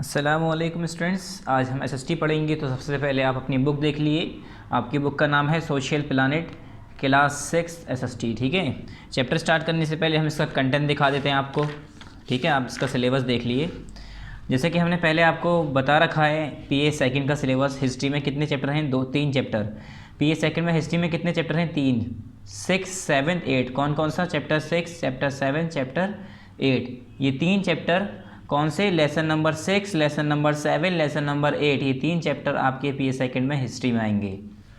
अस्सलामुअलैकुम स्टूडेंट्स, आज हम एसएसटी पढ़ेंगे। तो सबसे पहले आप अपनी बुक देख लिए। आपकी बुक का नाम है सोशल प्लानिट क्लास 6 एसएसटी। ठीक है, चैप्टर स्टार्ट करने से पहले हम इसका कंटेंट दिखा देते हैं आपको। ठीक है, आप इसका सिलेबस देख लिए। जैसे कि हमने पहले आपको बता रखा है पीए सेकंड का सिलेबस। हिस्ट्री में कितने चैप्टर हैं? 3 चैप्टर। पीए सेकंड में हिस्ट्री में कितने चैप्टर हैं? 3, 6, 7, 8। कौन कौन सा? Chapter 6, chapter 7, chapter 8। ये 3 चैप्टर कौन से? Lesson number 6, lesson number 7, lesson number 8। ये 3 चैप्टर आपके पीए सेकंड में हिस्ट्री में आएंगे।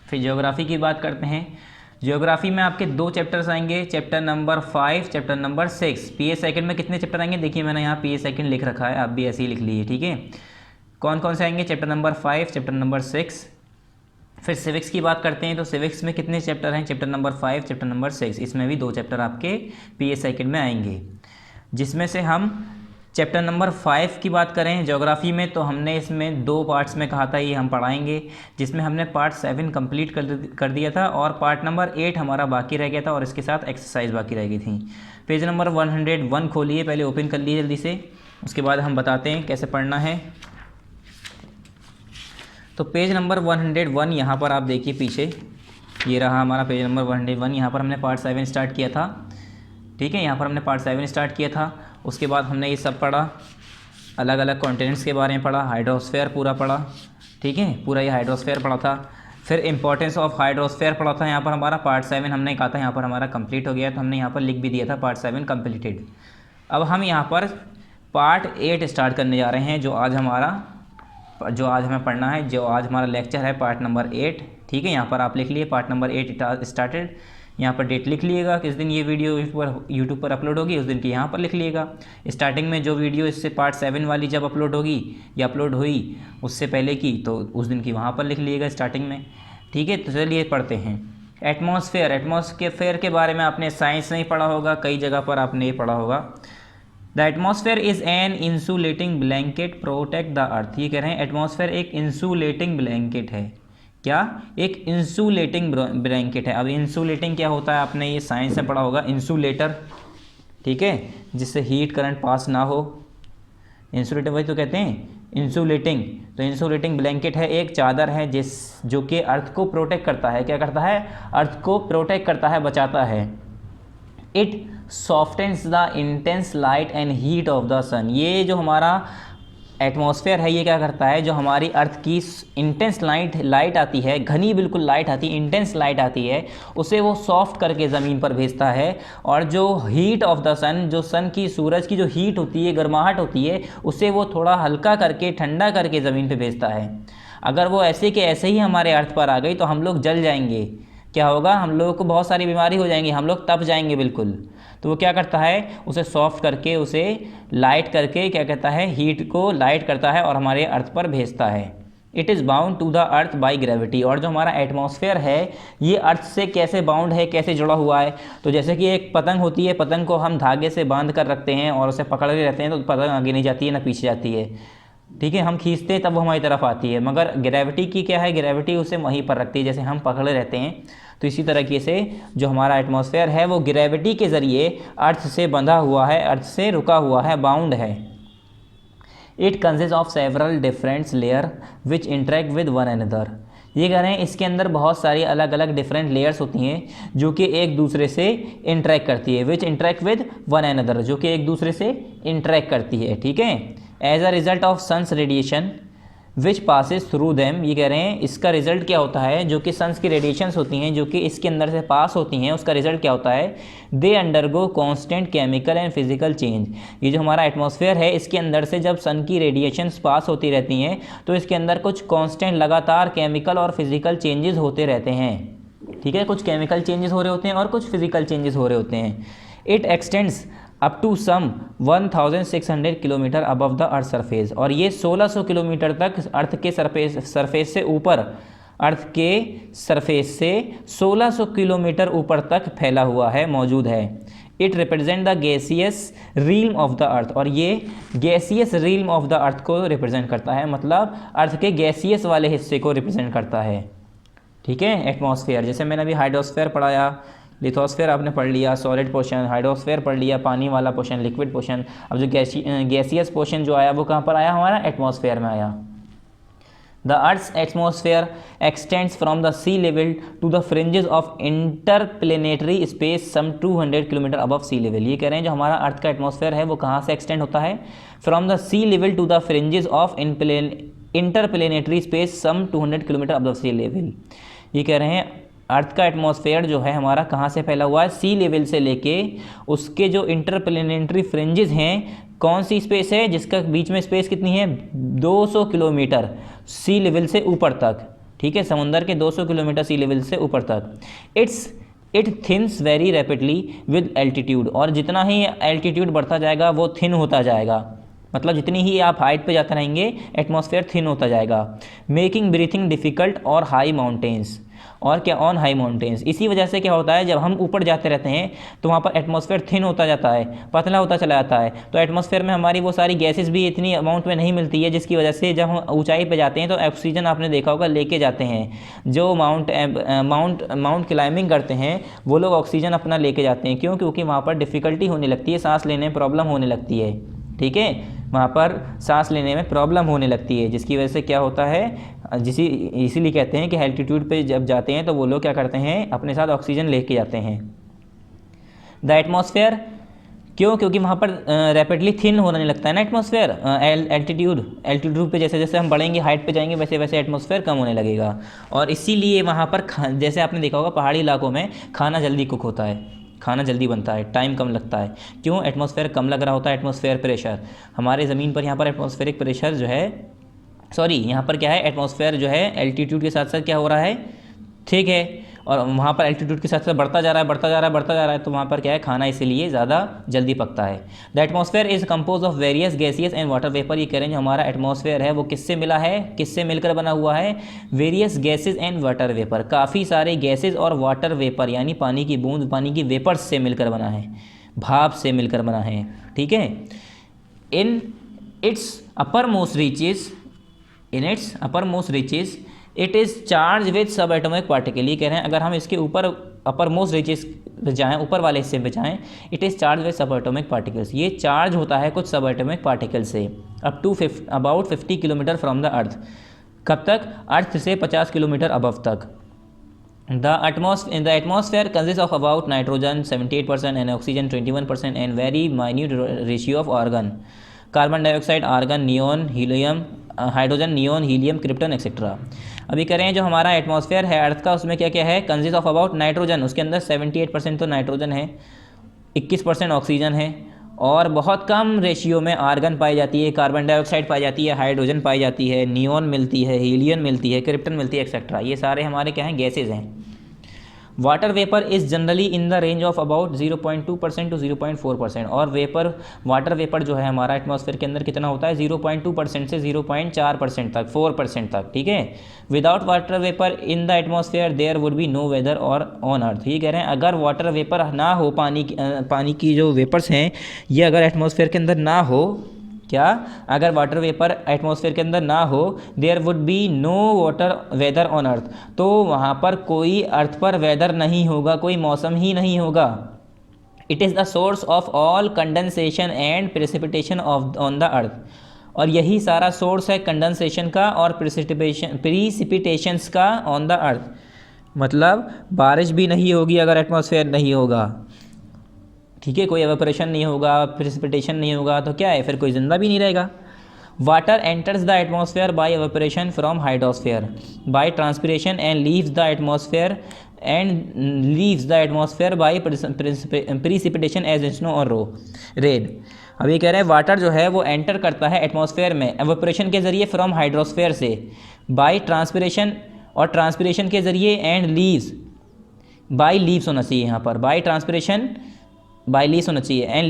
फिर ज्योग्राफी की बात करते हैं। ज्योग्राफी में आपके 2 चैप्टर्स आएंगे, चैप्टर नंबर 5, चैप्टर नंबर 6। पीए सेकंड में कितने चैप्टर आएंगे? देखिए मैंने यहाँ पीए सेकंड लिख रखा है, आप भी ऐसे ही लिख लीजिए। ठीक है, कौन कौन से आएंगे? Chapter number 5, chapter number 6। फिर सिविक्स की बात करते हैं। तो सिविक्स में कितने चैप्टर हैं? Chapter number 5, chapter number 6। इसमें भी 2 चैप्टर आपके पीए सेकंड में आएंगे, जिसमें से हम चैप्टर नंबर 5 की बात करें ज्योग्राफी में, तो हमने इसमें 2 पार्ट्स में कहा था ये हम पढ़ाएंगे, जिसमें हमने पार्ट 7 कंप्लीट कर दिया था और पार्ट नंबर 8 हमारा बाकी रह गया था और इसके साथ एक्सरसाइज बाकी रह गई थी। पेज नंबर 101 खोलिए, पहले ओपन कर लिए जल्दी से, उसके बाद हम बताते हैं कैसे पढ़ना है। तो पेज नंबर 101 यहाँ पर आप देखिए पीछे, ये रहा हमारा पेज नंबर 101। यहाँ पर हमने पार्ट 7 स्टार्ट किया था। ठीक है, यहाँ पर हमने पार्ट 7 स्टार्ट किया था। उसके बाद हमने ये सब पढ़ा, अलग अलग कॉन्टिनेंट्स के बारे में पढ़ा, हाइड्रोस्फीयर पूरा पढ़ा। ठीक है, पूरा ये हाइड्रोस्फीयर पढ़ा था। फिर इंपॉर्टेंस ऑफ हाइड्रोस्फीयर पढ़ा था। यहाँ पर हमारा पार्ट 7 हमने कहा था यहाँ पर हमारा कंप्लीट हो गया, तो हमने यहाँ पर लिख भी दिया था पार्ट 7 कंप्लीटेड। अब हम यहाँ पर पार्ट 8 स्टार्ट करने जा रहे हैं, जो आज हमें पढ़ना है, जो आज हमारा लेक्चर है पार्ट नंबर 8। ठीक है, यहाँ पर आप लिख लिए पार्ट नंबर 8 स्टार्टेड। यहाँ पर डेट लिख लीजिएगा, किस दिन ये वीडियो यूट्यूब पर अपलोड होगी उस दिन की यहाँ पर लिख लीजिएगा। स्टार्टिंग में जो वीडियो इससे पार्ट 7 वाली जब अपलोड होगी या अपलोड हुई उससे पहले की, तो उस दिन की वहाँ पर लिख लीजिएगा स्टार्टिंग में। ठीक है, तो चलिए पढ़ते हैं। एटमॉस्फेयर के बारे में आपने साइंस नहीं पढ़ा होगा, कई जगह पर आपने ये पढ़ा होगा। The atmosphere is an insulating blanket protect the earth. ये कह रहे हैं एटमॉस्फेयर एक इंसुलेटिंग ब्लैंकेट है। क्या? एक इंसुलेटिंग ब्लैंकेट है। अब इंसुलेटिंग क्या होता है आपने ये साइंस में पढ़ा होगा, इंसुलेटर। ठीक है, जिससे हीट करंट पास ना हो। इंसुलेटर वही तो कहते हैं इंसुलेटिंग। तो इंसुलेटिंग ब्लैंकेट है, एक चादर है जो कि अर्थ को प्रोटेक्ट करता है। क्या करता है? अर्थ को प्रोटेक्ट करता है, बचाता है। It softens the intense light and heat of the sun. ये जो हमारा एटमॉस्फेयर है ये क्या करता है? जो हमारी अर्थ की इंटेंस लाइट आती है, घनी बिल्कुल लाइट आती है, इंटेंस लाइट आती है, उसे वो सॉफ्ट करके ज़मीन पर भेजता है। और जो हीट ऑफ द सन, जो सन की, सूरज की जो हीट होती है, गर्माहट होती है, उसे वो थोड़ा हल्का करके, ठंडा करके ज़मीन पर भेजता है। अगर वो ऐसे के ऐसे ही हमारे अर्थ पर आ गई तो हम लोग जल जाएंगे। क्या होगा? हम लोगों को बहुत सारी बीमारी हो जाएंगी, हम लोग तप जाएंगे बिल्कुल। तो वो क्या करता है? उसे सॉफ्ट करके, उसे लाइट करके, क्या कहता है, हीट को लाइट करता है और हमारे अर्थ पर भेजता है। It is bound to the earth by gravity. और जो हमारा एटमॉस्फेयर है ये अर्थ से कैसे बाउंड है, कैसे जुड़ा हुआ है? तो जैसे कि एक पतंग होती है, पतंग को हम धागे से बांध कर रखते हैं और उसे पकड़ के रहते हैं, तो पतंग आगे नहीं जाती है ना पीछे जाती है। ठीक है, हम खींचते हैं तब वो हमारी तरफ आती है। मगर ग्रेविटी की क्या है? ग्रेविटी उसे वहीं पर रखती है, जैसे हम पकड़े रहते हैं। तो इसी तरीके से जो हमारा एटमॉस्फेयर है वो ग्रेविटी के ज़रिए अर्थ से बंधा हुआ है, अर्थ से रुका हुआ है, बाउंड है। It consist of several different layer which interact with one another. ये कह रहे हैं इसके अंदर बहुत सारी अलग अलग डिफरेंट लेयर्स होती हैं जो कि एक दूसरे से इंटरेक्ट करती है। विच इंटरेक्ट विद वन अनदर, जो कि एक दूसरे से इंटरेक्ट करती है। ठीक है, as a result of sun's radiation which passes through them. ये कह रहे हैं इसका रिजल्ट क्या होता है? जो कि सन्स की रेडिएशंस होती हैं जो कि इसके अंदर से पास होती हैं, उसका रिजल्ट क्या होता है? They undergo constant chemical and physical change. ये जो हमारा एटमॉस्फेयर है इसके अंदर से जब सन की रेडिएशंस पास होती रहती हैं तो इसके अंदर कुछ कॉन्स्टेंट लगातार केमिकल और फिजिकल चेंजेस होते रहते हैं। ठीक है, कुछ केमिकल चेंजेस हो रहे होते हैं और कुछ फिजिकल चेंजेस हो रहे होते हैं। It extends up to some 1600 kilometre above the earth surface. और ये 1600 किलोमीटर तक अर्थ के सरफेस से ऊपर, अर्थ के सरफेस से 1600 किलोमीटर ऊपर तक फैला हुआ है, मौजूद है। It represent the gaseous realm of the earth. और ये gaseous realm of the earth को रिप्रेजेंट करता है, मतलब अर्थ के गैसियस वाले हिस्से को रिप्रेजेंट करता है। ठीक है, एटमॉस्फेयर, जैसे मैंने अभी हाइड्रोस्फेयर पढ़ाया लिथोस्फेयर आपने पढ़ लिया, सॉलिड पोर्शन, हाइड्रोस्फेयर पढ़ लिया, पानी वाला पोर्शन, लिक्विड पोर्शन। अब जो गैसियस पोर्शन जो आया वो कहाँ पर आया, हमारा एटमॉस्फेयर में आया। The earth's atmosphere extends from the sea level to the fringes of interplanetary space some 200 kilometre above sea level. ये कह रहे हैं जो हमारा अर्थ का एटमॉस्फेयर है वो कहाँ से एक्सटेंड होता है, from the sea level to the fringes of interplanetary space some 200 kilometre above sea level. ये कह रहे हैं अर्थ का एटमॉस्फेयर जो है हमारा कहाँ से फैला हुआ है, सी लेवल से लेके उसके जो इंटरप्लेनेटरी फ्रिंजेस हैं, कौन सी स्पेस है जिसका बीच में स्पेस कितनी है, 200 किलोमीटर सी लेवल से ऊपर तक। ठीक है, समुंदर के 200 किलोमीटर सी लेवल से ऊपर तक। It thins very rapidly with altitude, और जितना ही एल्टीट्यूड बढ़ता जाएगा वो थिन होता जाएगा, मतलब जितनी ही आप हाइट पे जाते रहेंगे एटमॉस्फेयर थिन होता जाएगा। मेकिंग ब्रीथिंग डिफ़िकल्ट और हाई माउंटेन्स, और क्या, ऑन हाई माउंटेन्स। इसी वजह से क्या होता है, जब हम ऊपर जाते रहते हैं तो वहाँ पर एटमॉस्फेयर थिन होता जाता है, पतला होता चला जाता है, तो एटमॉस्फेयर में हमारी वो सारी गैसेस भी इतनी अमाउंट में नहीं मिलती है, जिसकी वजह से जब हम ऊंचाई पे जाते हैं तो ऑक्सीजन आपने देखा होगा लेके जाते हैं। जो माउंट क्लाइंबिंग करते हैं वो लोग ऑक्सीजन अपना लेके जाते हैं, क्यों, क्योंकि वहाँ पर डिफ़िकल्टी होने लगती है, सांस लेने में प्रॉब्लम होने लगती है। ठीक है, वहाँ पर सांस लेने में प्रॉब्लम होने लगती है, जिसकी वजह से क्या होता है, इसीलिए कहते हैं कि एल्टीट्यूड पे जब जाते हैं तो वो लोग क्या करते हैं, अपने साथ ऑक्सीजन लेके जाते हैं। द एटमॉस्फेयर, क्यों, क्योंकि वहाँ पर रैपिडली थिन होने लगता है ना एटमॉस्फेयर। एल्टीट्यूड पे जैसे जैसे हम बढ़ेंगे, हाइट पे जाएंगे, वैसे वैसे एटमॉस्फेयर कम होने लगेगा, और इसीलिए वहाँ पर जैसे आपने देखा होगा पहाड़ी इलाकों में खाना जल्दी कुक होता है, खाना जल्दी बनता है, टाइम कम लगता है, क्यों, एटमॉस्फेयर कम लग रहा होता है। एटमॉस्फेयर प्रेशर, हमारे ज़मीन पर यहाँ पर एटमॉस्फेरिक प्रेशर जो है, सॉरी यहाँ पर क्या है, एटमॉस्फेयर जो है एल्टीट्यूड के साथ साथ क्या हो रहा है, ठीक है, और वहाँ पर एल्टीट्यूड के साथ साथ बढ़ता जा रहा है, तो वहाँ पर क्या है, खाना इसीलिए ज़्यादा जल्दी पकता है। The atmosphere is compose of various gaseous and water vapour. ये कह रहे हैं जो हमारा एटमॉस्फेयर है वो किससे मिला है, किससे मिलकर बना हुआ है, various gases and water vapour, काफ़ी सारे गैसेज और वाटर वेपर यानी पानी की बूंद, पानी की वेपर्स से मिलकर बना है, भाप से मिलकर बना है। ठीक है, in its upper most reaches it is charge with सब एटॉमिक पार्टिकल। ये कह रहे हैं अगर हम इसके ऊपर अपर मोस्ट रीचेस पे जाएँ, ऊपर वाले हिस्से पे जाएँ, इट इज़ चार्ज विद सब एटॉमिक पार्टिकल्स। ये चार्ज होता है कुछ सब एटॉमिक पार्टिकल से, अबाउट 50 किलोमीटर फ्रॉम द अर्थ। कब तक, अर्थ से 50 किलोमीटर अबव तक। The atmosphere consists of about nitrogen 78% and oxygen 21% and very minute ratio of argon, carbon dioxide, argon, neon, helium, hydrogen, neon, helium, krypton etcetera. अभी करें जो हमारा atmosphere है earth का, उसमें क्या क्या है, कंसिस्ट ऑफ अबाउट नाइट्रोजन, उसके अंदर 78% तो नाइट्रोजन है, 21% ऑक्सीजन है, और बहुत कम रेशियो में आर्गन पाई जाती है, कार्बन डाइऑक्साइड पाई जाती है, हाइड्रोजन पाई जाती है, नियोन मिलती है, हीलियम मिलती है, क्रिप्टन मिलती है एक्सेट्रा। ये सारे हमारे क्या हैं, गैसेज हैं। Water vapour is generally in the range of about 0.2% to 0.4%, और वाटर वेपर जो है हमारा एटमॉस्फेयर के अंदर कितना होता है, 0.2% से 0.4% तक, 4% तक। ठीक है, without water vapour in the atmosphere there would be no weather और ऑन अर्थ। ये कह रहे हैं अगर वाटर वेपर ना हो, पानी की जो वेपर्स हैं ये अगर एटमॉस्फेयर के अंदर ना हो, क्या, अगर वाटर वेपर एटमॉस्फेयर के अंदर ना हो, there would be no water weather on earth, तो वहाँ पर कोई अर्थ पर वेदर नहीं होगा, कोई मौसम ही नहीं होगा। It is the source of all condensation and precipitation on the earth, और यही सारा सोर्स है कंडेंसेशन का और प्रिसिपिटेशंस का ऑन द अर्थ। मतलब बारिश भी नहीं होगी अगर एटमॉस्फेयर नहीं होगा, ठीक है, कोई एवेपोरेशन नहीं होगा, प्रेसिपिटेशन नहीं होगा, तो क्या है, फिर कोई जिंदा भी नहीं रहेगा। Water enters the atmosphere by evaporation from hydrosphere by transpiration and leaves the atmosphere by precipitation as snow और रेन। अब ये कह रहे हैं वाटर जो है वो एंटर करता है एटमॉस्फेयर में एवेपोरेशन के जरिए फ्रॉम हाइड्रोस्फेयर से, बाय ट्रांसपिरेशन, और ट्रांसपिरेशन के जरिए, एंड लीव्स, बाय लीव्स होना चाहिए यहाँ पर, बाय ट्रांसपिरेशन बाय लीव्स होना चाहिए, and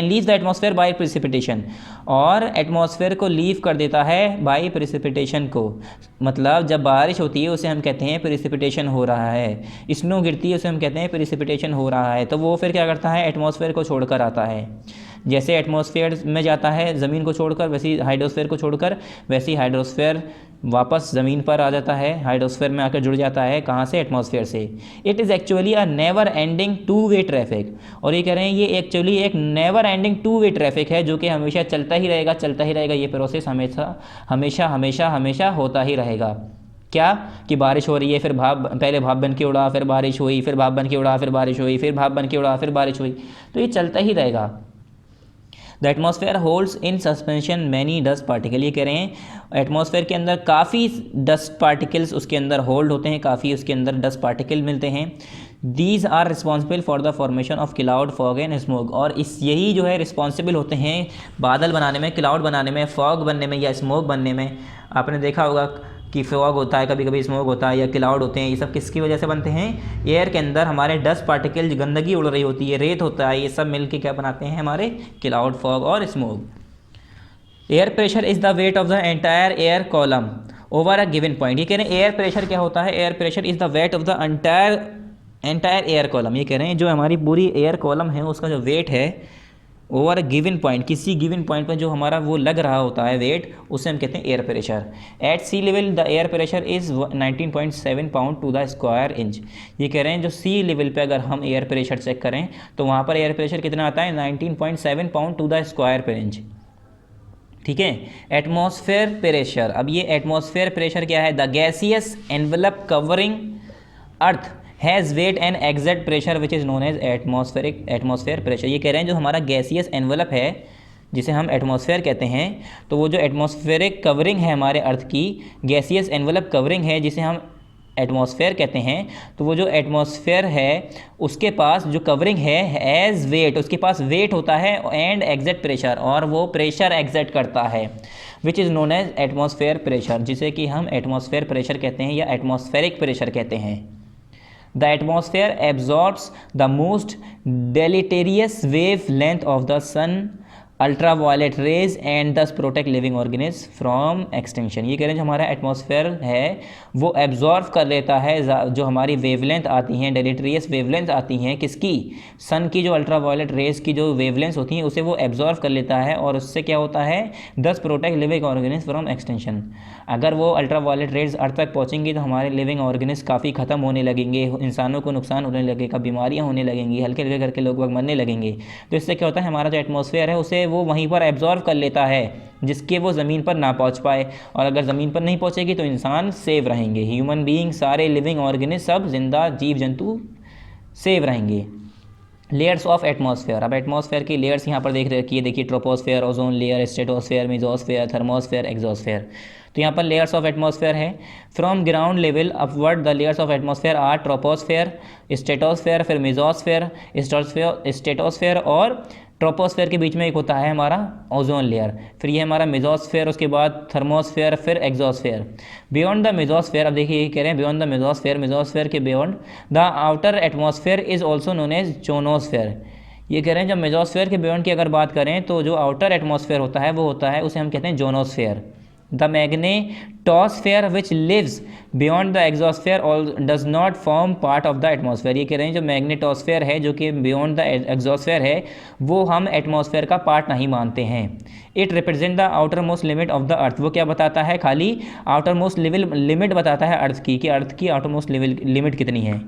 leaves the atmosphere by precipitation, और एटमॉस्फेयर को लीव कर देता है बाय प्रिसिपिटेशन को। मतलब जब बारिश होती है उसे हम कहते हैं प्रिसिपिटेशन हो रहा है, स्नो गिरती है उसे हम कहते हैं प्रिसिपिटेशन हो रहा है, तो वो फिर क्या करता है, एटमॉस्फेयर को छोड़कर आता है। जैसे एटमॉस्फेयर में जाता है ज़मीन को छोड़कर, वैसे हाइड्रोस्फेयर को छोड़कर, वैसे ही हाइड्रोस्फेयर वापस ज़मीन पर आ जाता है, हाइड्रोस्फेयर में आकर जुड़ जाता है। कहाँ से? एटमॉस्फेयर से। It is actually a never ending two way traffic, और ये कह रहे हैं ये एक्चुअली एक never ending two way traffic है, जो कि हमेशा चलता ही रहेगा, चलता ही रहेगा। ये प्रोसेस हमेशा हमेशा हमेशा हमेशा होता ही रहेगा। क्या? कि बारिश हो रही है, फिर भाप, पहले भाप बन के उड़ा, फिर बारिश हुई, फिर भाप बन के उड़ा, फिर बारिश हुई, फिर भाप बन के उड़ा, फिर बारिश हुई, तो ये चलता ही रहेगा। The atmosphere holds in suspension many dust particle, ये कह रहे हैं एटमॉस्फेयर के अंदर काफ़ी डस्ट पार्टिकल्स उसके अंदर होल्ड होते हैं, काफ़ी उसके अंदर डस्ट पार्टिकल मिलते हैं। These are responsible for the formation of cloud, fog and smoke, और इस यही जो है रिस्पॉन्सिबल होते हैं बादल बनाने में, क्लाउड बनाने में, फॉग बनने में या स्मोक बनने में। आपने देखा होगा कि फॉग होता है, कभी कभी स्मोक होता है या क्लाउड होते हैं, ये सब किसकी वजह से बनते हैं? एयर के अंदर हमारे डस्ट पार्टिकल, गंदगी उड़ रही होती है, रेत होता है, ये सब मिलके क्या बनाते हैं? हमारे क्लाउड, फॉग और smoke. Air pressure is the weight of the entire air column over a given point, ये कह रहे हैं एयर प्रेशर क्या होता है? Air pressure is the weight of the entire air column, ये कह रहे हैं जो हमारी पूरी एयर कॉलम है उसका जो वेट है ओवर अ गिवन पॉइंट, किसी गिवन पॉइंट पर जो हमारा वो लग रहा होता है वेट, उसे हम कहते हैं air pressure. At sea level the air pressure is 19.7 pound to the square inch, ये कह रहे हैं जो सी लेवल पे अगर हम एयर प्रेशर चेक करें तो वहाँ पर एयर प्रेशर कितना आता है? 19.7 पाउंड टू द स्क्वायर पर इंच। ठीक है। एटमॉस्फेयर प्रेशर, अब ये एटमॉस्फेयर प्रेशर क्या है? The gaseous envelope covering earth has weight and exact pressure which is known as atmosphere pressure, ये कह रहे हैं जो हमारा गैसियस एनवलप है जिसे हम एटमॉस्फेयर कहते हैं, तो वो जो एटमॉस्फेरिक कवरिंग है हमारे अर्थ की, गैसियस एनवलप कवरिंग है जिसे हम एटमॉस्फेयर कहते हैं, तो वो जो एटमॉस्फेयर है उसके पास जो कवरिंग है एज वेट, उसके पास वेट होता है एंड एग्जैक्ट प्रेशर, और वो प्रेशर एग्जैक्ट करता है, which is known as atmosphere pressure, जिसे कि हम एटमॉस्फेयर प्रेशर कहते हैं या एटमॉस्फेरिक प्रेशर कहते हैं। The atmosphere absorbs the most deleterious wavelength of the sun ultraviolet rays and thus protect living organism from extinction, ये कह रहे हैं जो हमारा एटमॉस्फेयर है वो एब्जॉर्व कर लेता है जो हमारी वेवलेंथ आती हैं, डेलेटेरियस वेवलेंथ आती हैं किसकी? सन की जो अल्ट्रावायलेट रेज की जो वेवलेंथ होती हैं उसे वो एब्जॉर्व कर लेता है, और उससे क्या होता है? 10 protect living organism from extinction. अगर वो अल्ट्रावायलेट रेज अर्थ तक पहुँचेंगी तो हमारे लिविंग ऑर्गेनिज्म काफ़ी ख़त्म होने लगेंगे, इंसानों को नुकसान होने लगेगा, बीमारियाँ होने लगेंगी, हल्के हल्के करके लोग वक्त मरने लगेंगे। तो इससे क्या होता है? हमारा जो एटमॉस्फेयर है उसे वो वहीं पर एब्जॉर्व कर लेता है जिसके वो ज़मीन पर ना पहुंच पाए, और अगर ज़मीन पर नहीं पहुंचेगी तो इंसान सेव रहेंगे, ह्यूमन बीइंग, सारे लिविंग ऑर्गेनिज्म, सब जिंदा जीव जंतु सेव रहेंगे। लेयर्स ऑफ एटमॉस्फेयर, अब एटमॉस्फेयर की लेयर्स यहाँ पर देख रखी है, देखिए troposphere, ozone layer, stratosphere, mesosphere, thermosphere, exosphere. तो यहाँ पर लेयर्स ऑफ एटमॉस्फेयर है। From ground level upward the layers of atmosphere are troposphere, stratosphere, फिर मेसोस्फेयर, स्ट्रेटोस्फेयर और ट्रोपोस्फेयर के बीच में एक होता है हमारा ओजोन लेयर, फिर ये हमारा मेसोस्फेयर, उसके बाद थर्मोस्फेयर, फिर एक्सोस्फेयर। बियॉन्ड द मेसोस्फेयर, अब देखिए ये कह रहे हैं बियॉन्ड द मेसोस्फेयर, मेसोस्फेयर के beyond the outer atmosphere is also known as ionosphere. ये कह रहे हैं जब मेसोस्फेयर के बियॉन्ड की अगर बात करें तो जो आउटर एटमॉस्फेयर होता है वो होता है, उसे हम कहते हैं ionosphere. The magnetosphere which lives beyond the exosphere does not form part of the atmosphere, ये कह रहे हैं जो मैग्नेटोस्फेयर है जो कि बियॉन्ड द एक्सोस्फेयर है वो हम एटमॉस्फेयर का पार्ट नहीं मानते हैं। It represent the outer most limit of the अर्थ, वो क्या बताता है? खाली आउटर मोस्ट लिमिट बताता है अर्थ की, कि अर्थ की आउटर मोस्ट लिमिट कितनी है।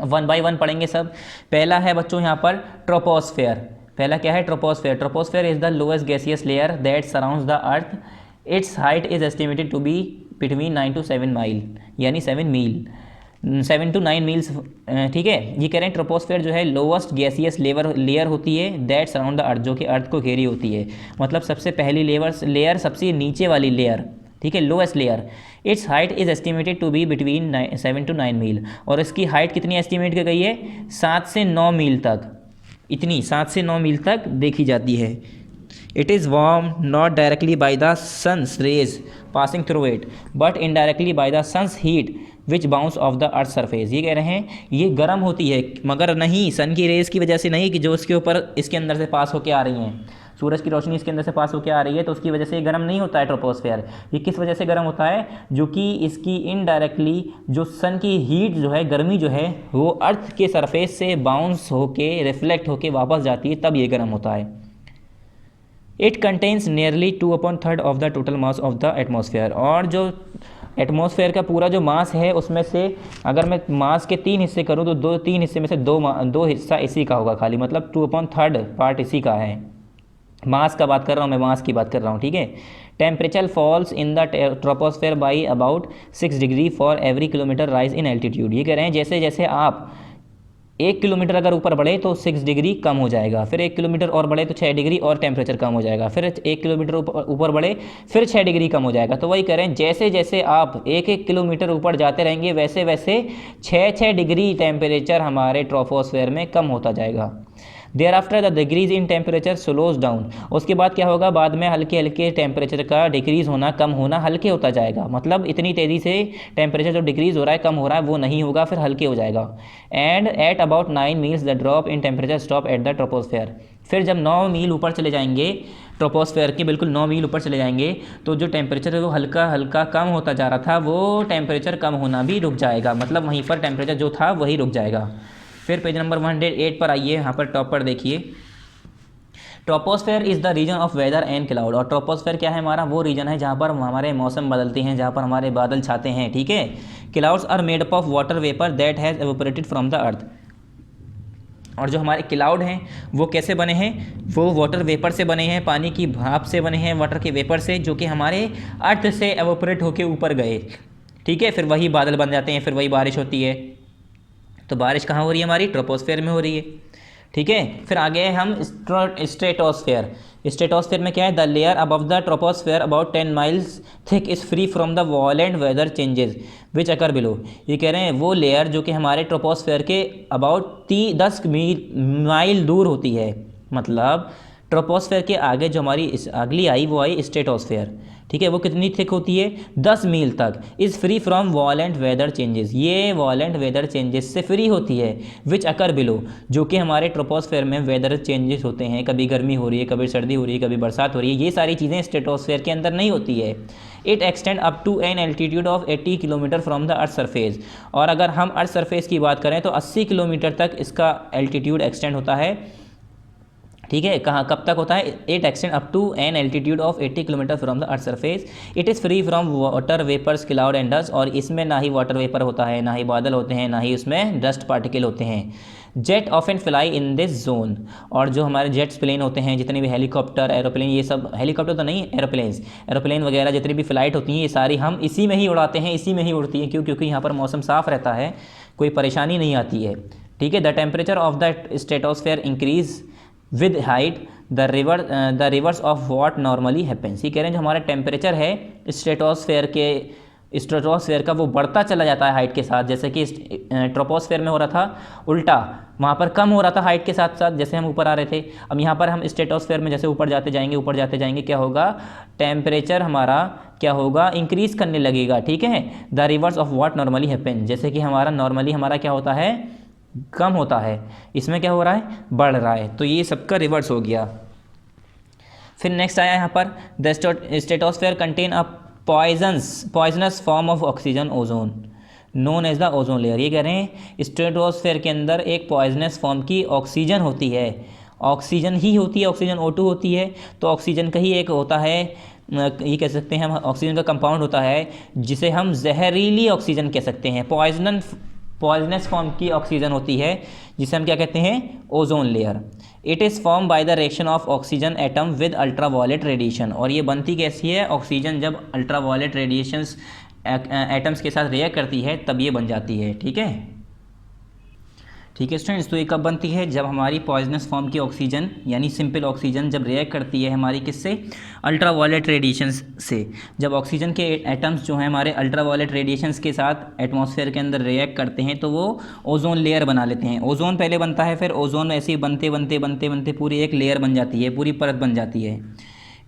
1 बाय 1 पढ़ेंगे सब। पहला है बच्चों यहाँ पर ट्रोपोस्फेयर। पहला क्या है? Troposphere. Troposphere is the lowest gaseous layer that surrounds the earth. Its height is estimated to be between 9 to 7 mile, यानी 7 मील, 7 to 9 मील्स। ठीक है, ये कह रहे हैं ट्रोपोस्फेयर जो है लोएस्ट गैसियस लेयर होती है दैट सराउंड द अर्थ, जो कि अर्थ को घेरी होती है, मतलब सबसे पहली लेयर सबसे नीचे वाली लेयर, ठीक है, lowest layer. Its height is estimated to be between 7 to 9 मील, और इसकी हाइट कितनी एस्टिमेट की गई है? 7 से 9 मील तक, इतनी 7 से 9 मील तक देखी जाती है। It is warmed not directly by the sun's rays passing through it, but indirectly by the sun's heat which bounce off the earth's surface। ये कह रहे हैं ये गर्म होती है, मगर नहीं सन की रेज की वजह से नहीं कि जो उसके ऊपर इसके अंदर से पास होके आ रही हैं, सूरज की रोशनी इसके अंदर से पास होकर आ रही है, तो उसकी वजह से ये गर्म नहीं होता है ट्रोपोस्फेयर। ये किस वजह से गर्म होता है, जो कि इसकी इनडायरेक्टली जो सन की हीट जो है, गर्मी जो है, वो अर्थ के सरफेस से बाउंस होके रिफ्लेक्ट होके वापस जाती है, तब ये गर्म होता है। It contains nearly 2/3 of the total mass of the atmosphere. और जो एटमॉस्फेयर का पूरा जो मास है, उसमें से अगर मैं मास के 3 हिस्से करूं तो 3 हिस्से में से दो हिस्सा इसी का होगा खाली, मतलब 2/3 पार्ट इसी का है। मास का बात कर रहा हूँ मैं, मास की बात कर रहा हूँ, ठीक है। Temperature falls in the troposphere by about 6 degree for every kilometre rise in altitude. ये कह रहे हैं जैसे जैसे आप 1 किलोमीटर अगर ऊपर बढ़े तो 6 डिग्री कम हो जाएगा, फिर 1 किलोमीटर और बढ़े तो 6 डिग्री और टेम्परेचर कम हो जाएगा, फिर 1 किलोमीटर ऊपर बढ़े फिर 6 डिग्री कम हो जाएगा। तो वही करें, जैसे जैसे आप 1-1 किलोमीटर ऊपर जाते रहेंगे वैसे वैसे 6-6 डिग्री टेम्परेचर हमारे ट्रोपोस्फेयर में कम होता जाएगा। Thereafter the decrease in temperature slows down. उसके बाद क्या होगा, बाद में हल्के हल्के टेम्परेचर का डिक्रीज होना, कम होना हल्के होता जाएगा। मतलब इतनी तेज़ी से टेम्परेचर जो डिक्रीज हो रहा है, कम हो रहा है, वो नहीं होगा, फिर हल्के हो जाएगा। And at about 9 meals the drop in temperature stop at the troposphere. फिर जब 9 मील ऊपर चले जाएंगे, ट्रोपोस्फेयर के बिल्कुल 9 मील ऊपर चले जाएंगे, तो जो टेम्परेचर है वो हल्का हल्का कम होता जा रहा था, वो टेम्परेचर कम होना भी रुक जाएगा। मतलब वहीं पर टेम्परेचर जो था वही रुक जाएगा। फिर पेज नंबर 108 पर आइए, यहाँ पर टॉप पर देखिए, troposphere is the region of weather and cloud. और ट्रोपोस्फेयर क्या है हमारा, वो रीजन है जहाँ पर हमारे मौसम बदलते हैं, जहाँ पर हमारे बादल छाते हैं, ठीक है। Clouds are made up of water vapour that has evaporated from the earth. और जो हमारे क्लाउड हैं वो कैसे बने हैं, वो वाटर वेपर से बने हैं, पानी की भाप से बने हैं, वाटर के वेपर से, जो कि हमारे अर्थ से एवोपरेट होके ऊपर गए, ठीक है। फिर वही बादल बन जाते हैं, फिर वही बारिश होती है। तो बारिश कहाँ हो रही है हमारी, ट्रोपोस्फेयर में हो रही है, ठीक है। फिर आगे हम स्ट्रेटोस्फेयर। स्ट्रेटोस्फेयर में क्या है, the layer above the troposphere about 10 miles thick is free from the violent weather changes which occur below. ये कह रहे हैं वो लेयर जो कि हमारे ट्रोपोस्फेयर के अबाउट 10 माइल दूर होती है। मतलब ट्रोपोस्फेयर के आगे जो हमारी अगली आई वो आई स्ट्रेटोस्फेयर, ठीक है। वो कितनी थिक होती है, 10 मील तक। Is free from violent weather changes, ये वॉलेंट वेदर चेंजेस से फ्री होती है। विच अकर बिलो, जो कि हमारे ट्रोपोस्फेयर में वेदर चेंजेस होते हैं, कभी गर्मी हो रही है, कभी सर्दी हो रही है, कभी बरसात हो रही है, ये सारी चीज़ें स्ट्रेटोस्फेयर के अंदर नहीं होती है। It extend up to an altitude of 80 kilometre from the earth surface. और अगर हम अर्थ सरफेस की बात करें तो 80 किलोमीटर तक इसका एल्टीट्यूड एक्सटेंड होता है, ठीक है। कहाँ कब तक होता है, it extend up to an altitude of 80 kilometre from the earth surface. It is free from water vapours cloud and dust. और इसमें ना ही वाटर वेपर होता है, ना ही बादल होते हैं, ना ही उसमें डस्ट पार्टिकल होते हैं। Jet often fly in this zone. और जो हमारे जेट्स प्लेन होते हैं, जितने भी हेलीकॉप्टर एरोप्लेन, ये सब हेलीकॉप्टर तो नहीं, एरोप्लेन वगैरह जितनी भी फ्लाइट होती हैं, ये सारी हम इसी में ही उड़ाते हैं, इसी में ही उड़ती हैं। क्यों, क्योंकि यहाँ पर मौसम साफ़ रहता है, कोई परेशानी नहीं आती है, ठीक है। The temperature of the stratosphere increase with height the reverse of what normally happens. ये कह रहे हैं जो हमारा टेम्परेचर है स्ट्रेटोस्फेयर का वो बढ़ता चला जाता है हाइट के साथ। जैसे कि ट्रोपोस्फेयर में हो रहा था उल्टा, वहाँ पर कम हो रहा था हाइट के साथ साथ जैसे हम ऊपर आ रहे थे। अब यहाँ पर हम स्ट्रेटोस्फेयर में जैसे ऊपर जाते जाएंगे क्या होगा, टेम्परेचर हमारा क्या होगा, इंक्रीज़ करने लगेगा, ठीक है। The reverse of what normally happens, जैसे कि हमारा नॉर्मली हमारा क्या होता है, कम होता है, इसमें क्या हो रहा है, बढ़ रहा है। तो ये सबका रिवर्स हो गया। फिर नेक्स्ट आया यहाँ पर, the stratosphere contain a poisonous form of oxygen ozone known as the ozone layer. ये कह रहे हैं स्ट्रेटोस्फेयर के अंदर एक पॉइजनस फॉर्म की ऑक्सीजन होती है, ऑक्सीजन ही होती है, ऑक्सीजन O2 होती है। तो ऑक्सीजन का ही एक होता है, ये कह सकते हैं हम, ऑक्सीजन का कंपाउंड होता है जिसे हम जहरीली ऑक्सीजन कह सकते हैं। पॉइजनस फॉर्म की ऑक्सीजन होती है जिसे हम क्या कहते हैं, ozone layer. It is form by the reaction of oxygen atom with ultraviolet radiation. और ये बनती कैसी है, ऑक्सीजन जब अल्ट्रावायलेट रेडिएशंस एटम्स के साथ रिएक्ट करती है तब ये बन जाती है, ठीक है। ठीक है स्टूडेंट्स, तो ये कब बनती है, जब हमारी पॉइजनस फॉर्म की ऑक्सीजन यानी सिंपल ऑक्सीजन जब रिएक्ट करती है हमारी किससे, अल्ट्रावायलेट रेडिएशंस से। जब ऑक्सीजन के एटम्स जो हैं हमारे अल्ट्रावायलेट रेडिएशंस के साथ एटमॉस्फेयर के अंदर रिएक्ट करते हैं तो वो ओजोन लेयर बना लेते हैं। ओजोन पहले बनता है, फिर ओजोन ऐसे ही बनते पूरी एक लेयर बन जाती है, पूरी परत बन जाती है।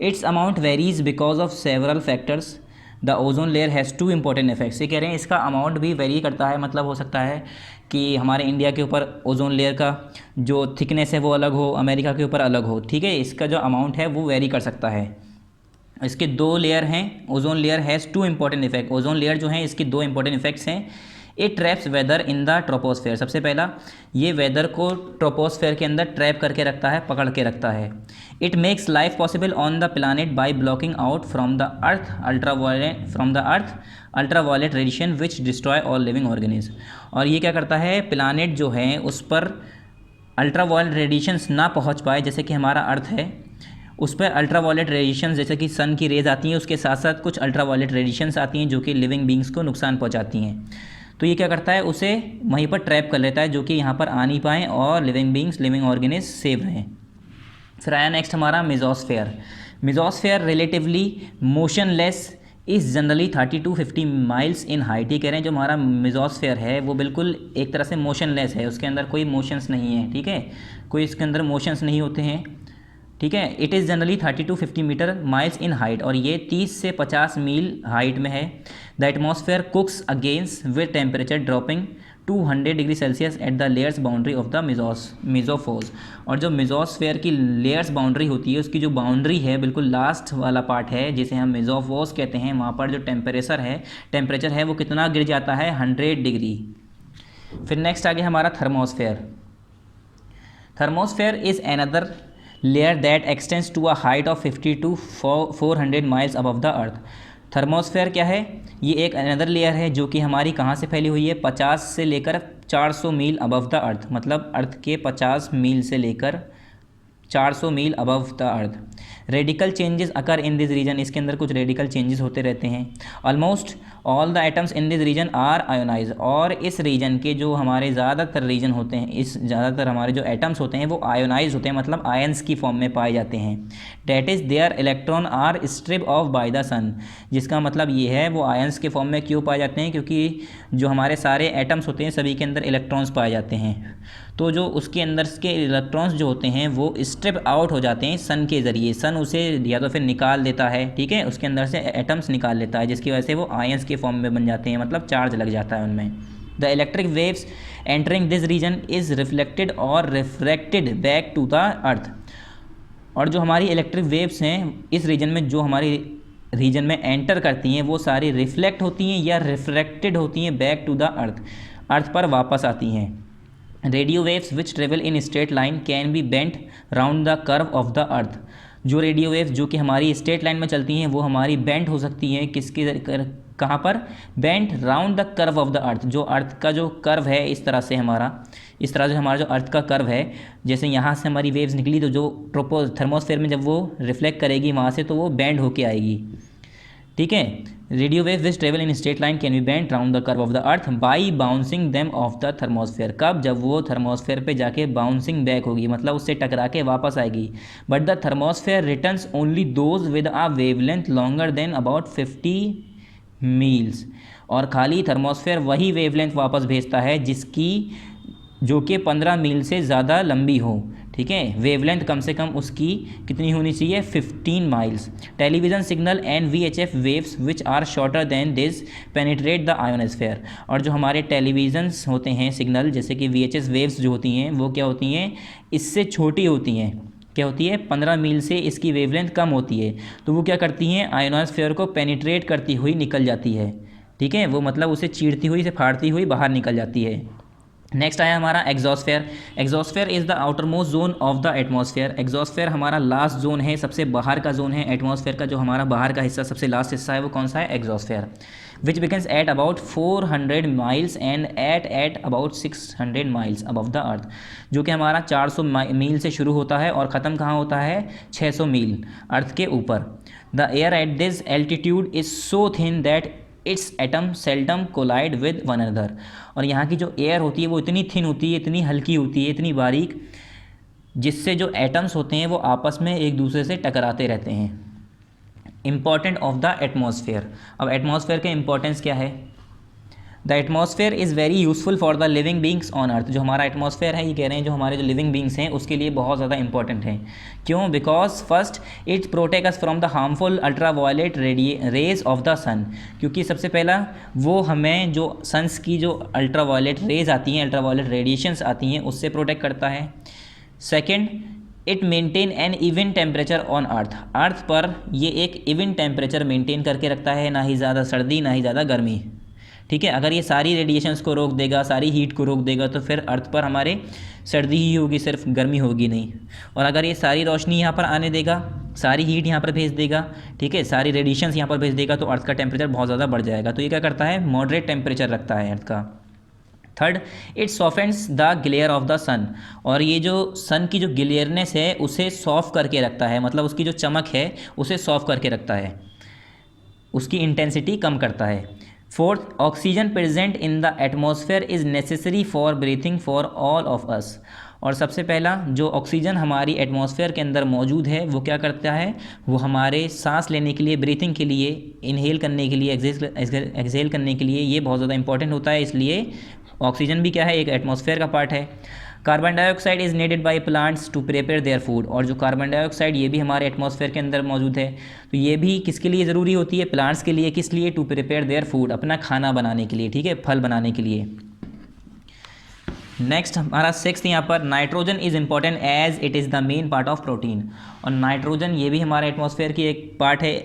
It's amount varies because of several factors the ozone layer has two important effects. ये कह रहे हैं इसका अमाउंट भी वेरी करता है, मतलब हो सकता है कि हमारे इंडिया के ऊपर ओजोन लेयर का जो थिकनेस है वो अलग हो, अमेरिका के ऊपर अलग हो, ठीक है, इसका जो अमाउंट है वो वेरी कर सकता है। इसके 2 लेयर हैं। Ozone layer has 2 important effect. Ozone layer जो है इसकी 2 इंपॉर्टेंट इफेक्ट्स हैं। It traps weather in the troposphere. सबसे पहला, ये वेदर को ट्रोपोस्फेयर के अंदर ट्रैप करके रखता है, पकड़ के रखता है। It makes life possible on the planet by blocking out from the earth ultraviolet radiation which destroy all living organism. और ये क्या करता है, प्लानट जो है उस पर अल्ट्रावायलेट रेडिएशंस ना पहुँच पाए, जैसे कि हमारा अर्थ है उस पर अल्ट्रावायलेट रेडिएशन जैसे कि सन की रेज आती हैं, उसके साथ साथ कुछ अल्ट्रावायलेट रेडिएशंस आती हैं जो कि लिविंग बींग्स को नुकसान पहुंचाती हैं। तो ये क्या करता है, उसे वहीं पर ट्रैप कर लेता है जो कि यहाँ पर आ नहीं पाएँ और living beings, living organism save रहें। फिर आया नेक्स्ट हमारा mesosphere. Mesosphere relatively motionless is generally 30 to 50 miles in height. ये कह रहे हैं जो हमारा मेसोस्फेयर है वो बिल्कुल एक तरह से मोशनलेस है, उसके अंदर कोई मोशंस नहीं है, ठीक है, कोई इसके अंदर मोशंस नहीं होते हैं, ठीक है। It is generally 30 to 50 metre miles in height, और ये 30 से 50 मील हाइट में है। The atmosphere cooks against with temperature dropping 200 degree Celsius at the layers boundary of the mesosphere. और जो मेसोस्फेयर की लेयर्स बाउंड्री होती है उसकी जो बाउंड्री है बिल्कुल लास्ट वाला पार्ट है जिसे हम मेसोफोर्स कहते हैं, वहाँ पर जो टेम्परेचर है वो कितना गिर जाता है, 100 डिग्री। फिर नेक्स्ट आगे हमारा thermosphere. Thermosphere is another layer that extends to a height of 50 to 400 miles above the earth. Thermosphere क्या है, ये एक अनदर लेयर है जो कि हमारी कहाँ से फैली हुई है, 50 से लेकर 400 मील अबव द अर्थ, मतलब अर्थ के 50 मील से लेकर 400 मील above the earth. Radical changes occur in this region, इसके अंदर कुछ रेडिकल चेंजेस होते रहते हैं। Almost all the atoms in this region are ionise, और इस रीजन के जो हमारे ज़्यादातर रीजन होते हैं, इस ज़्यादातर हमारे जो एटम्स होते हैं वो आयोनाइज होते हैं, मतलब आयंस की फॉर्म में पाए जाते हैं। That is their electron are strip off by the sun, जिसका मतलब ये है वो आयंस के फॉर्म में क्यों पाए जाते हैं, क्योंकि जो हमारे सारे एटम्स होते हैं सभी के अंदर इलेक्ट्रॉन्स पाए जाते हैं, तो जो उसके अंदर के इलेक्ट्रॉन्स जो होते हैं वो स्ट्रिप आउट हो जाते हैं सन के ज़रिए। सन उसे या तो फिर निकाल देता है, ठीक है, उसके अंदर से एटम्स निकाल लेता है, जिसकी वजह से वो आयंस के फॉर्म में बन जाते हैं, मतलब चार्ज लग जाता है उनमें। The electric waves entering this region is reflected और refracted back to the earth. और जो हमारी इलेक्ट्रिक वेव्स हैं इस रीजन में, जो हमारी रीजन में एंटर करती हैं वो सारी रिफ्लेक्ट होती हैं या रिफ्रैक्टेड होती हैं बैक टू द अर्थ पर वापस आती हैं। Radio waves which travel in straight line can be bent round the curve of the अर्थ। जो रेडियो वेव्स जो कि हमारी स्ट्रेट लाइन में चलती हैं वो हमारी बेंट हो सकती हैं, कहाँ पर, bent round the curve of the अर्थ। जो अर्थ का जो कर्व है इस तरह से हमारा जो अर्थ का कर्व है, जैसे यहाँ से हमारी वेव्स निकली तो जो थर्मोस्फेयर में जब वो रिफ्लेक्ट करेगी वहाँ से तो वो बेंड होके आएगी, ठीक है। Radio wave which travel in straight line can be bent round the curve of the earth by bouncing them of the thermosphere. कब, जब वो थर्मोस्फेयर पे जाके बाउंसिंग बैक होगी, मतलब उससे टकरा के वापस आएगी। But the thermosphere returns only those with a wavelength longer than about 50 meals. और खाली थर्मोस्फेयर वही वेवलेंथ वापस भेजता है जिसकी जो कि 15 मील से ज़्यादा लंबी हो, ठीक है। वेवलेंथ कम से कम उसकी कितनी होनी चाहिए, 15 miles. Television signal and VHF waves which are shorter than this penetrate the ionosphere. और जो हमारे टेलीविज़न्स होते हैं सिग्नल, जैसे कि VHF वेव्स जो होती हैं वो क्या होती हैं, इससे छोटी होती हैं, क्या होती है, 15 मील से इसकी वेवलेंथ कम होती है, तो वो क्या करती हैं, आयोनोस्फेयर को पेनिट्रेट करती हुई निकल जाती है, ठीक है, वो मतलब उसे चीरती हुई, से फाड़ती हुई बाहर निकल जाती है। नेक्स्ट आया हमारा exosphere. Exosphere is the outer most zone of the atmosphere. Exosphere हमारा लास्ट जोन है, सबसे बाहर का जोन है एटमॉस्फेयर का। जो हमारा बाहर का हिस्सा, सबसे लास्ट हिस्सा है, वो कौन सा है, exosphere. Which begins at about 400 miles and at about 600 miles above the अर्थ। जो कि हमारा 400 मील से शुरू होता है और ख़त्म कहाँ होता है, 600 मील अर्थ के ऊपर। The air at this altitude is so thin that its atom seldom collide with one another. और यहाँ की जो एयर होती है वो इतनी थिन होती है, इतनी हल्की होती है, इतनी बारीक, जिससे जो एटम्स होते हैं वो आपस में एक दूसरे से टकराते रहते हैं। Important of the atmosphere. अब एटमॉस्फेयर का इम्पोर्टेंस क्या है, the atmosphere is very useful for the living beings on earth. जो हमारा एटमॉस्फेयर है, ये कह रहे हैं जो हमारे जो लिविंग बींग्स हैं उसके लिए बहुत ज़्यादा इंपॉर्टेंट है। क्यों? Because first it protect us from the harmful ultraviolet rays of the sun. क्योंकि सबसे पहला वो हमें जो सन्स की जो अल्ट्रावायलेट रेज आती हैं, अल्ट्रावायलेट रेडिएशंस आती हैं, उससे प्रोटेक्ट करता है। Second, it maintain an even temperature on earth. Earth पर ये एक इवन टेम्परेचर मेंटेन करके रखता है, ना ही ज़्यादा सर्दी ना ही ज़्यादा गर्मी। ठीक है, अगर ये सारी रेडिएशंस को रोक देगा, सारी हीट को रोक देगा, तो फिर अर्थ पर हमारे सर्दी ही होगी, सिर्फ गर्मी होगी नहीं। और अगर ये सारी रोशनी यहाँ पर आने देगा, सारी हीट यहाँ पर भेज देगा, ठीक है, सारी रेडिएशंस यहाँ पर भेज देगा, तो अर्थ का टेम्परेचर बहुत ज़्यादा बढ़ जाएगा। तो ये क्या करता है? मॉडरेट टेम्परेचर रखता है अर्थ का। Third, it softens the glare of the sun. और ये जो सन की जो ग्लेयरनेस है उसे सॉफ्ट करके रखता है, मतलब उसकी जो चमक है उसे सॉफ्ट करके रखता है, उसकी इंटेंसिटी कम करता है। Fourth, oxygen present in the atmosphere is necessary for breathing for all of us. और सबसे पहला जो ऑक्सीजन हमारी एटमॉस्फेयर के अंदर मौजूद है वो क्या करता है? वो हमारे सांस लेने के लिए, ब्रीथिंग के लिए, इनहेल करने के लिए, एक्सहेल करने के लिए ये बहुत ज़्यादा इंपॉर्टेंट होता है। इसलिए ऑक्सीजन भी क्या है? एक एटमॉस्फेयर का पार्ट है। Carbon dioxide is needed by plants to prepare their food. और जो कार्बन डाइऑक्साइड ये भी हमारे एटमॉस्फेयर के अंदर मौजूद है, तो ये भी किसके लिए ज़रूरी होती है? प्लांट्स के लिए। किस लिए? टू प्रिपेयर देयर फूड, अपना खाना बनाने के लिए, ठीक है, फल बनाने के लिए। नेक्स्ट हमारा सिक्स्थ यहाँ पर, nitrogen is important as it is the main part of protein. और नाइट्रोजन ये भी हमारे एटमॉस्फेयर की एक पार्ट है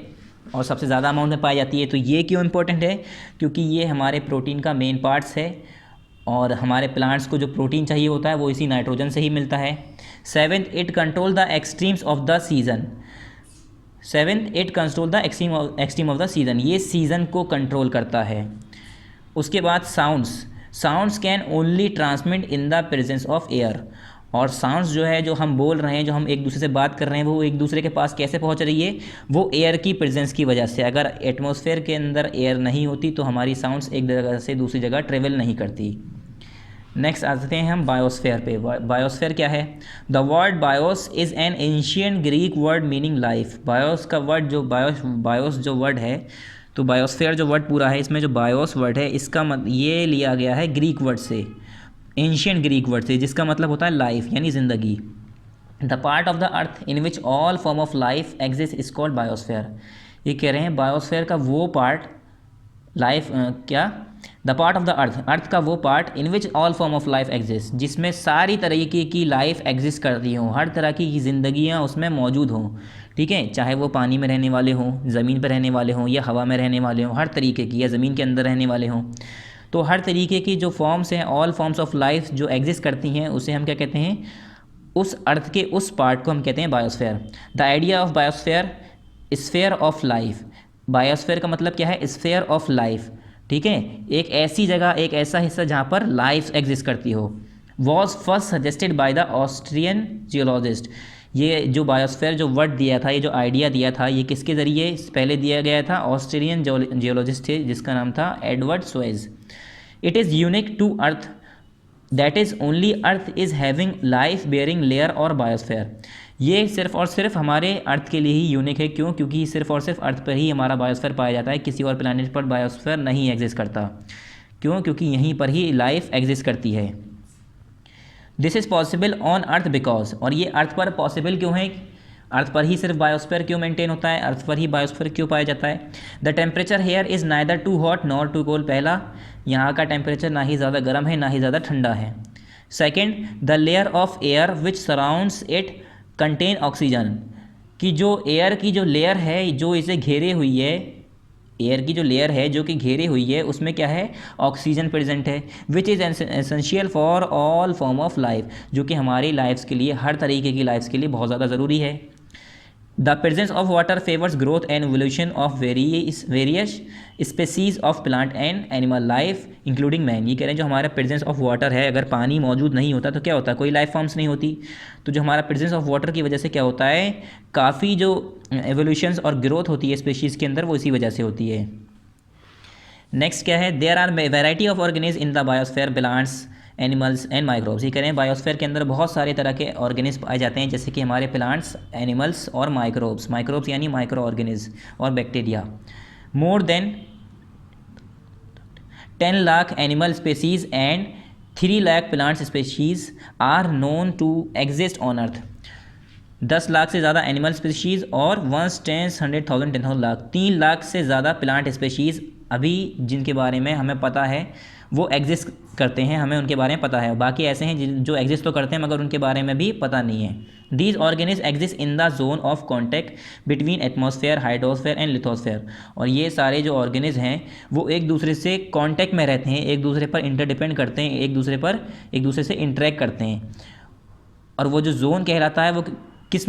और सबसे ज़्यादा अमाउंट में पाई जाती है। तो ये क्यों इंपॉर्टेंट है? क्योंकि ये हमारे प्रोटीन का मेन पार्ट्स है और हमारे प्लांट्स को जो प्रोटीन चाहिए होता है वो इसी नाइट्रोजन से ही मिलता है। Seventh, it control the extremes of the season. Seventh, it control the extreme of the season. ये सीज़न को कंट्रोल करता है। उसके बाद sounds can only transmit in the presence of air. और साउंड्स जो है, जो हम बोल रहे हैं, जो हम एक दूसरे से बात कर रहे हैं, वो एक दूसरे के पास कैसे पहुंच रही है? वो एयर की प्रेजेंस की वजह से। अगर एटमॉस्फेयर के अंदर एयर नहीं होती तो हमारी साउंड्स एक जगह से दूसरी जगह ट्रेवल नहीं करती। नेक्स्ट आते हैं हम बायोस्फेयर पे। बायोस्फेयर क्या है? The word BIOS is an ancient Greek word meaning life. BIOS का वर्ड जो बायोस जो वर्ड है, तो बायोस्फेयर जो वर्ड पूरा है, इसमें जो बायोस वर्ड है इसका ये लिया गया है ग्रीक वर्ड से, एंशियंट ग्रीक वर्ड से, जिसका मतलब होता है लाइफ यानी ज़िंदगी। The part of the earth in which all form of life exist is called biosphere. ये कह रहे हैं बायोस्फेयर का वो पार्ट, लाइफ क्या? द पार्ट ऑफ द अर्थ का वो part in which all form of life exist, जिसमें सारी तरीके की लाइफ एग्जिस्ट करती हों, हर तरह की ज़िंदगियाँ उसमें मौजूद हों, ठीक है, चाहे वो पानी में रहने वाले हों, ज़मीन पर रहने वाले हों, या हवा में रहने वाले हों, हर तरीके की, या ज़मीन के अंदर रहने वाले हों। तो हर तरीके की जो फॉर्म्स हैं, ऑल फॉर्म्स ऑफ लाइफ जो एग्जिस्ट करती हैं, उसे हम क्या कहते हैं? उस अर्थ के उस पार्ट को हम कहते हैं biosphere. The idea of biosphere, sphere of life. Biosphere का मतलब क्या है? स्फेयर ऑफ लाइफ, ठीक है, एक ऐसी जगह, एक ऐसा हिस्सा जहाँ पर लाइफ एग्जिस्ट करती हो। Was first suggested by the Austrian geologist. ये जो बायोस्फेयर जो वर्ड दिया था, ये जो आइडिया दिया था, ये किसके ज़रिए पहले दिया गया था? ऑस्ट्रेलियन जियोलॉजिस्ट थे जिसका नाम था Edward Suess. It is unique to earth, that is only earth is having life bearing layer और बायोस्फेयर। ये सिर्फ और सिर्फ हमारे अर्थ के लिए ही यूनिक है। क्यों? क्योंकि सिर्फ और सिर्फ अर्थ पर ही हमारा बायोस्फेयर पाया जाता है, किसी और प्लैनेट पर बायोस्फेयर नहीं एग्जिस्ट करता। क्यों? क्योंकि यहीं पर ही लाइफ एग्जिस्ट करती है। This is possible on earth because, और ये अर्थ पर पॉसिबल क्यों है? अर्थ पर ही सिर्फ बायोस्फीयर क्यों मेंटेन होता है? अर्थ पर ही बायोस्फीयर क्यों पाया जाता है? The temperature here is neither too hot nor too cold. पहला, यहाँ का टेम्परेचर ना ही ज़्यादा गर्म है ना ही ज़्यादा ठंडा है। Second, the layer of air which surrounds it contain oxygen. कि जो एयर की जो लेयर है जो इसे घेरे हुई है, एयर की जो लेयर है जो कि घेरे हुई है, उसमें क्या है? ऑक्सीजन प्रेजेंट है, which is essential for all form of life, जो कि हमारी लाइफ्स के लिए, हर तरीके की लाइफ्स के लिए बहुत ज़्यादा ज़रूरी है। The presence of water favours growth and evolution of various species of plant and animal life including man. ये कह रहे हैं जो हमारा प्रेजेंस ऑफ वाटर है, अगर पानी मौजूद नहीं होता तो क्या होता है? कोई लाइफ फॉर्म्स नहीं होती। तो जो हमारा प्रेजेंस ऑफ वाटर की वजह से क्या होता है? काफ़ी जो एवोल्यूशंस और ग्रोथ होती है स्पेशीज़ के अंदर, वो इसी वजह से होती है। नेक्स्ट क्या है? There are variety of organism in the biosphere, plants, animals and microbes. ये कह रहे हैं बायोस्फीयर के अंदर बहुत सारे तरह के ऑर्गेनिज्म पाए जाते हैं, जैसे कि हमारे प्लांट्स, एनिमल्स और माइक्रोब्स यानी माइक्रो ऑर्गेनिज्म और bacteria. More than 10 lakh animal species and 3 lakh plant species are known to exist on earth. 10 lakh से ज़्यादा एनिमल स्पेशीज़ और 100,000 लाख 3 लाख से ज़्यादा प्लांट स्पेशीज़ अभी जिनके बारे में हमें पता है वो एग्जिस्ट करते हैं, हमें उनके बारे में पता है। बाकी ऐसे हैं जो एग्जिस्ट तो करते हैं मगर उनके बारे में भी पता नहीं है। These organism exist in the zone of contact between atmosphere, hydrosphere and lithosphere. और ये सारे जो ऑर्गेनिज्म हैं वो एक दूसरे से कॉन्टैक्ट में रहते हैं, एक दूसरे पर इंटरडिपेंड करते हैं, एक दूसरे से इंटरेक्ट करते हैं। और वो जो जोन कहलाता है वो किस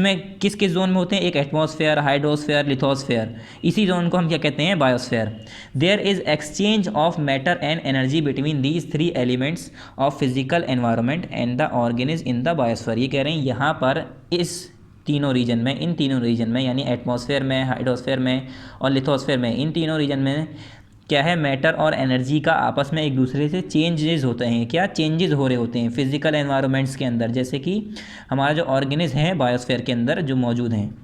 जोन में होते हैं? एक एटमॉस्फेयर, हाइड्रोस्फेयर, लिथोस्फेयर। इसी जोन को हम क्या कहते हैं? Biosphere. There is exchange of matter and energy between these 3 elements of physical environment and the organism in the biosphere. ये कह रहे हैं यहाँ पर इन तीनों रीजन में यानी एटमॉस्फेयर में, हाइड्रोस्फेयर में और लिथोस्फेयर में, इन तीनों रीजन में क्या है? मैटर और एनर्जी का आपस में एक दूसरे से चेंजेस होते हैं। क्या चेंजेस हो रहे होते हैं फिजिकल एनवायरनमेंट्स के अंदर, जैसे कि हमारा जो ऑर्गेनिज्म है बायोस्फीयर के अंदर जो मौजूद हैं।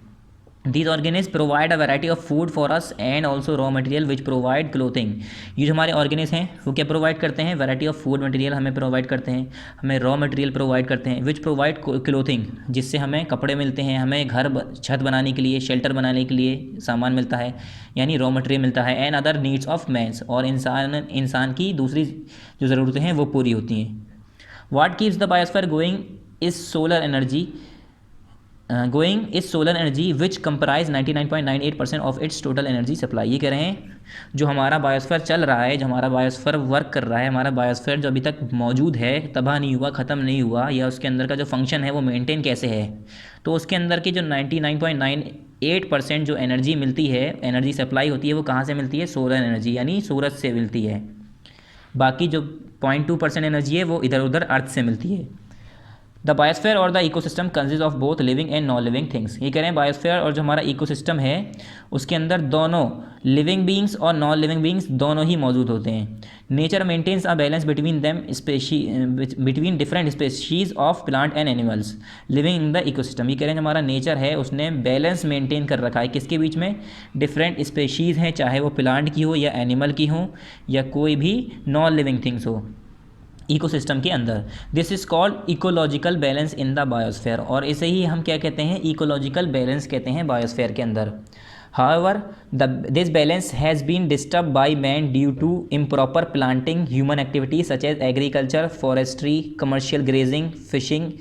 These organism provide a variety of food for us and also raw material which provide clothing. ये जो हमारे ऑर्गेनिज्म हैं वो क्या प्रोवाइड करते हैं? वैरायटी ऑफ फूड मटेरियल हमें प्रोवाइड करते हैं, हमें रॉ मटेरियल प्रोवाइड करते हैं, विच प्रोवाइड क्लोथिंग, जिससे हमें कपड़े मिलते हैं, हमें छत बनाने के लिए, शेल्टर बनाने के लिए सामान मिलता है यानी रॉ मटेरियल मिलता है। And other needs of man's, और इंसान की दूसरी जो ज़रूरतें हैं वो पूरी होती हैं। What keeps the biosphere going is solar energy which comprise 99.98% of its total energy supply. ये कह रहे हैं जो हमारा बायोस्फीयर चल रहा है, जो हमारा बायोस्फीयर वर्क कर रहा है, हमारा बायोस्फीयर जो अभी तक मौजूद है, तबाह नहीं हुआ, ख़त्म नहीं हुआ, या उसके अंदर का जो फंक्शन है वो मेंटेन कैसे है, तो उसके अंदर की जो 99.98% जो एनर्जी मिलती है, एनर्जी सप्लाई होती है, वो कहाँ से मिलती है? सोलर एनर्जी यानी सूरज से मिलती है। बाकी जो 0.2% एनर्जी है वो इधर उधर अर्थ से मिलती है। द बायोस्फीयर और the ecosystem consist of both living and non living things. ये कह रहे हैं बायोस्फीयर और जो हमारा इकोसिस्टम है उसके अंदर दोनों लिविंग बींग्स और नॉन लिविंग बींग्स दोनों ही मौजूद होते हैं। Nature maintains a balance between different species of plant and animals living in the ecosystem. ये कह रहे हैं हमारा नेचर है उसने बैलेंस मेंटेन कर रखा है किसके बीच में? डिफरेंट स्पेशीज़ हैं, चाहे वो प्लांट की हो या एनिमल की हो या कोई भी नॉन लिविंग थिंग्स हो इकोसिस्टम के अंदर। This is called ecological balance in the biosphere, और इसे ही हम क्या कहते हैं? इकोलॉजिकल बैलेंस कहते हैं बायोस्फीयर के अंदर। However, this balance has been disturbed by man due to improper planting, human activities such as agriculture, forestry, commercial grazing, fishing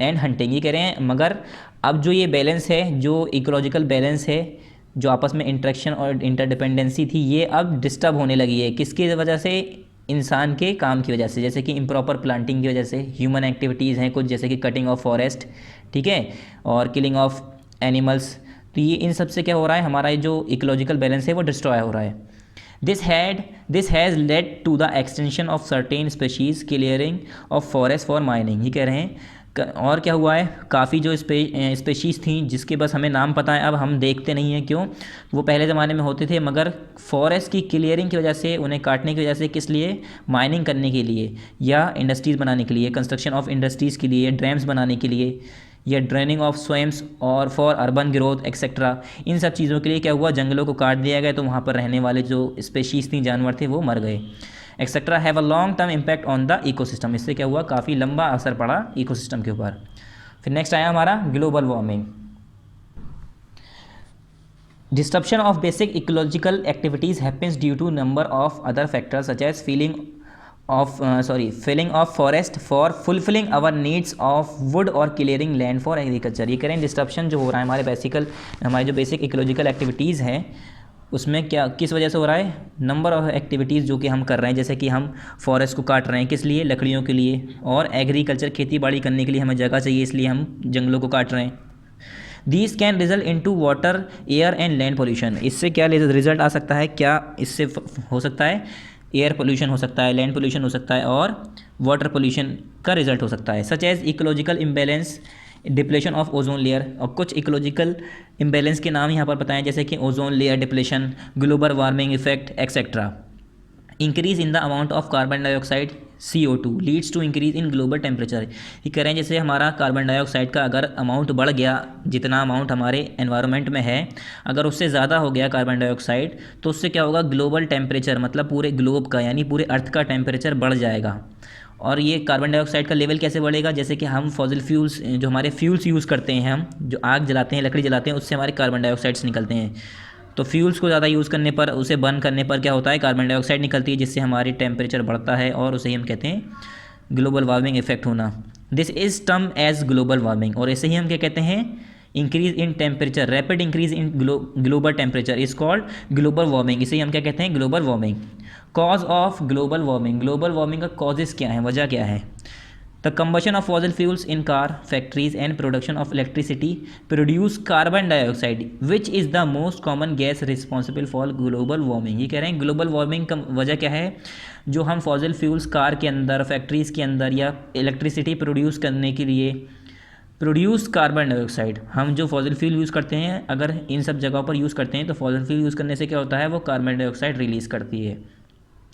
and hunting। ये कह रहे हैं मगर अब जो ये बैलेंस है, जो इकोलॉजिकल बैलेंस है, जो आपस में इंटरेक्शन और इंटरडिपेंडेंसी थी, ये अब डिस्टर्ब होने लगी है। किसकी वजह से? इंसान के काम की वजह से, जैसे कि इम्प्रॉपर प्लांटिंग की वजह से। ह्यूमन एक्टिविटीज़ हैं कुछ, जैसे कि कटिंग ऑफ फॉरेस्ट, ठीक है, और किलिंग ऑफ एनिमल्स। तो ये इन सब से क्या हो रहा है? हमारा जो इकोलॉजिकल बैलेंस है वो डिस्ट्रॉय हो रहा है। This has led to the extension of certain species, clearing of forest for mining. ये कह रहे हैं और क्या हुआ है? काफ़ी जो स्पेशीज़ थी जिसके बस हमें नाम पता है, अब हम देखते नहीं हैं। क्यों? वो पहले ज़माने में होते थे मगर फॉरेस्ट की क्लियरिंग की वजह से, उन्हें काटने की वजह से, किस लिए? माइनिंग करने के लिए या इंडस्ट्रीज़ बनाने के लिए, कंस्ट्रक्शन ऑफ इंडस्ट्रीज़ के लिए, डैम्स बनाने के लिए, या ड्रेनिंग ऑफ स्वेम्स और फॉर अर्बन ग्रोथ एक्सेट्रा। इन सब चीज़ों के लिए क्या हुआ? जंगलों को काट दिया गया, तो वहाँ पर रहने वाले जो स्पेशीज़ थी, जानवर थे, वो मर गए। Etcetera have a long term impact on the ecosystem. इससे क्या हुआ? काफ़ी लंबा असर पड़ा इकोसिस्टम के ऊपर। फिर नेक्स्ट आया हमारा global warming. Disruption of basic ecological activities happens due to number of other factors such as filling of forest for fulfilling our needs of wood और क्लियरिंग लैंड फॉर एग्रीकल्चर। ये करें disruption जो हो रहा है हमारे जो बेसिक इकोलॉजिकल एक्टिविटीज़ हैं उसमें क्या किस वजह से हो रहा है? नंबर ऑफ एक्टिविटीज़ जो कि हम कर रहे हैं, जैसे कि हम फॉरेस्ट को काट रहे हैं, किस लिए? लकड़ियों के लिए, और एग्रीकल्चर खेती बाड़ी करने के लिए हमें जगह चाहिए, इसलिए हम जंगलों को काट रहे हैं। These can result in to water, air and land pollution. इससे क्या रिजल्ट आ सकता है? क्या इससे हो सकता है? एयर पोल्यूशन हो सकता है, लैंड पोल्यूशन हो सकता है, और वाटर पोल्यूशन का रिजल्ट हो सकता है। Such as ecological imbalance, depletion of ozone layer. और कुछ इकोलॉजिकल इम्बैलेंस के नाम यहाँ पर बताएं, जैसे कि ozone layer depletion, global warming effect etcetera. Increase in the amount of carbon dioxide, CO2 leads to increase in global temperature. ये कह रहे हैं जैसे हमारा कार्बन डाइऑक्साइड का अगर अमाउंट बढ़ गया, जितना अमाउंट हमारे एनवायरनमेंट में है अगर उससे ज़्यादा हो गया कार्बन डाइऑक्साइड, तो उससे क्या होगा, ग्लोबल टेम्परेचर मतलब पूरे ग्लोब का यानी पूरे अर्थ का टेम्परेचर बढ़ जाएगा। और ये कार्बन डाइऑक्साइड का लेवल कैसे बढ़ेगा, जैसे कि हम फॉसिल फ्यूल्स जो हमारे फ्यूल्स यूज़ करते हैं, हम जो आग जलाते हैं, लकड़ी जलाते हैं, उससे हमारे कार्बन डाइऑक्साइड्स निकलते हैं। तो फ्यूल्स को ज़्यादा यूज़ करने पर, उसे बर्न करने पर क्या होता है, कार्बन डाइऑक्साइड निकलती है, जिससे हमारी टेम्परेचर बढ़ता है और उसे ही हम कहते हैं ग्लोबल वार्मिंग इफेक्ट होना। This is term as global warming. और ऐसे ही हम क्या कहते हैं, increase in temperature, rapid increase in global temperature is called global warming. इसे ही हम क्या कहते हैं, global warming. Cause of global warming, global warming का कॉजेज़ क्या है, वजह क्या है। The combustion of fossil fuels in car, factories and production of electricity produce carbon dioxide which is the most common gas responsible for global warming। ये कह रहे हैं ग्लोबल वार्मिंग का वजह क्या है, जो हम फॉसिल फ्यूल्स कार के अंदर, फैक्ट्रीज़ के अंदर या इलेक्ट्रिसिटी प्रोड्यूस करने के लिए प्रोड्यूस कार्बन डाइऑक्साइड, हम जो फॉसिल फ्यूल यूज़ करते हैं अगर इन सब जगहों पर यूज़ करते हैं तो फॉसिल फ्यूल यूज़ करने से क्या होता है, वो कार्बन डाइऑक्साइड रिलीज़ करती है।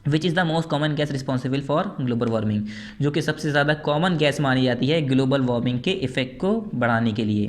Which is the most common gas responsible for global warming, जो कि सबसे ज़्यादा कॉमन गैस मानी जाती है ग्लोबल वार्मिंग के इफेक्ट को बढ़ाने के लिए।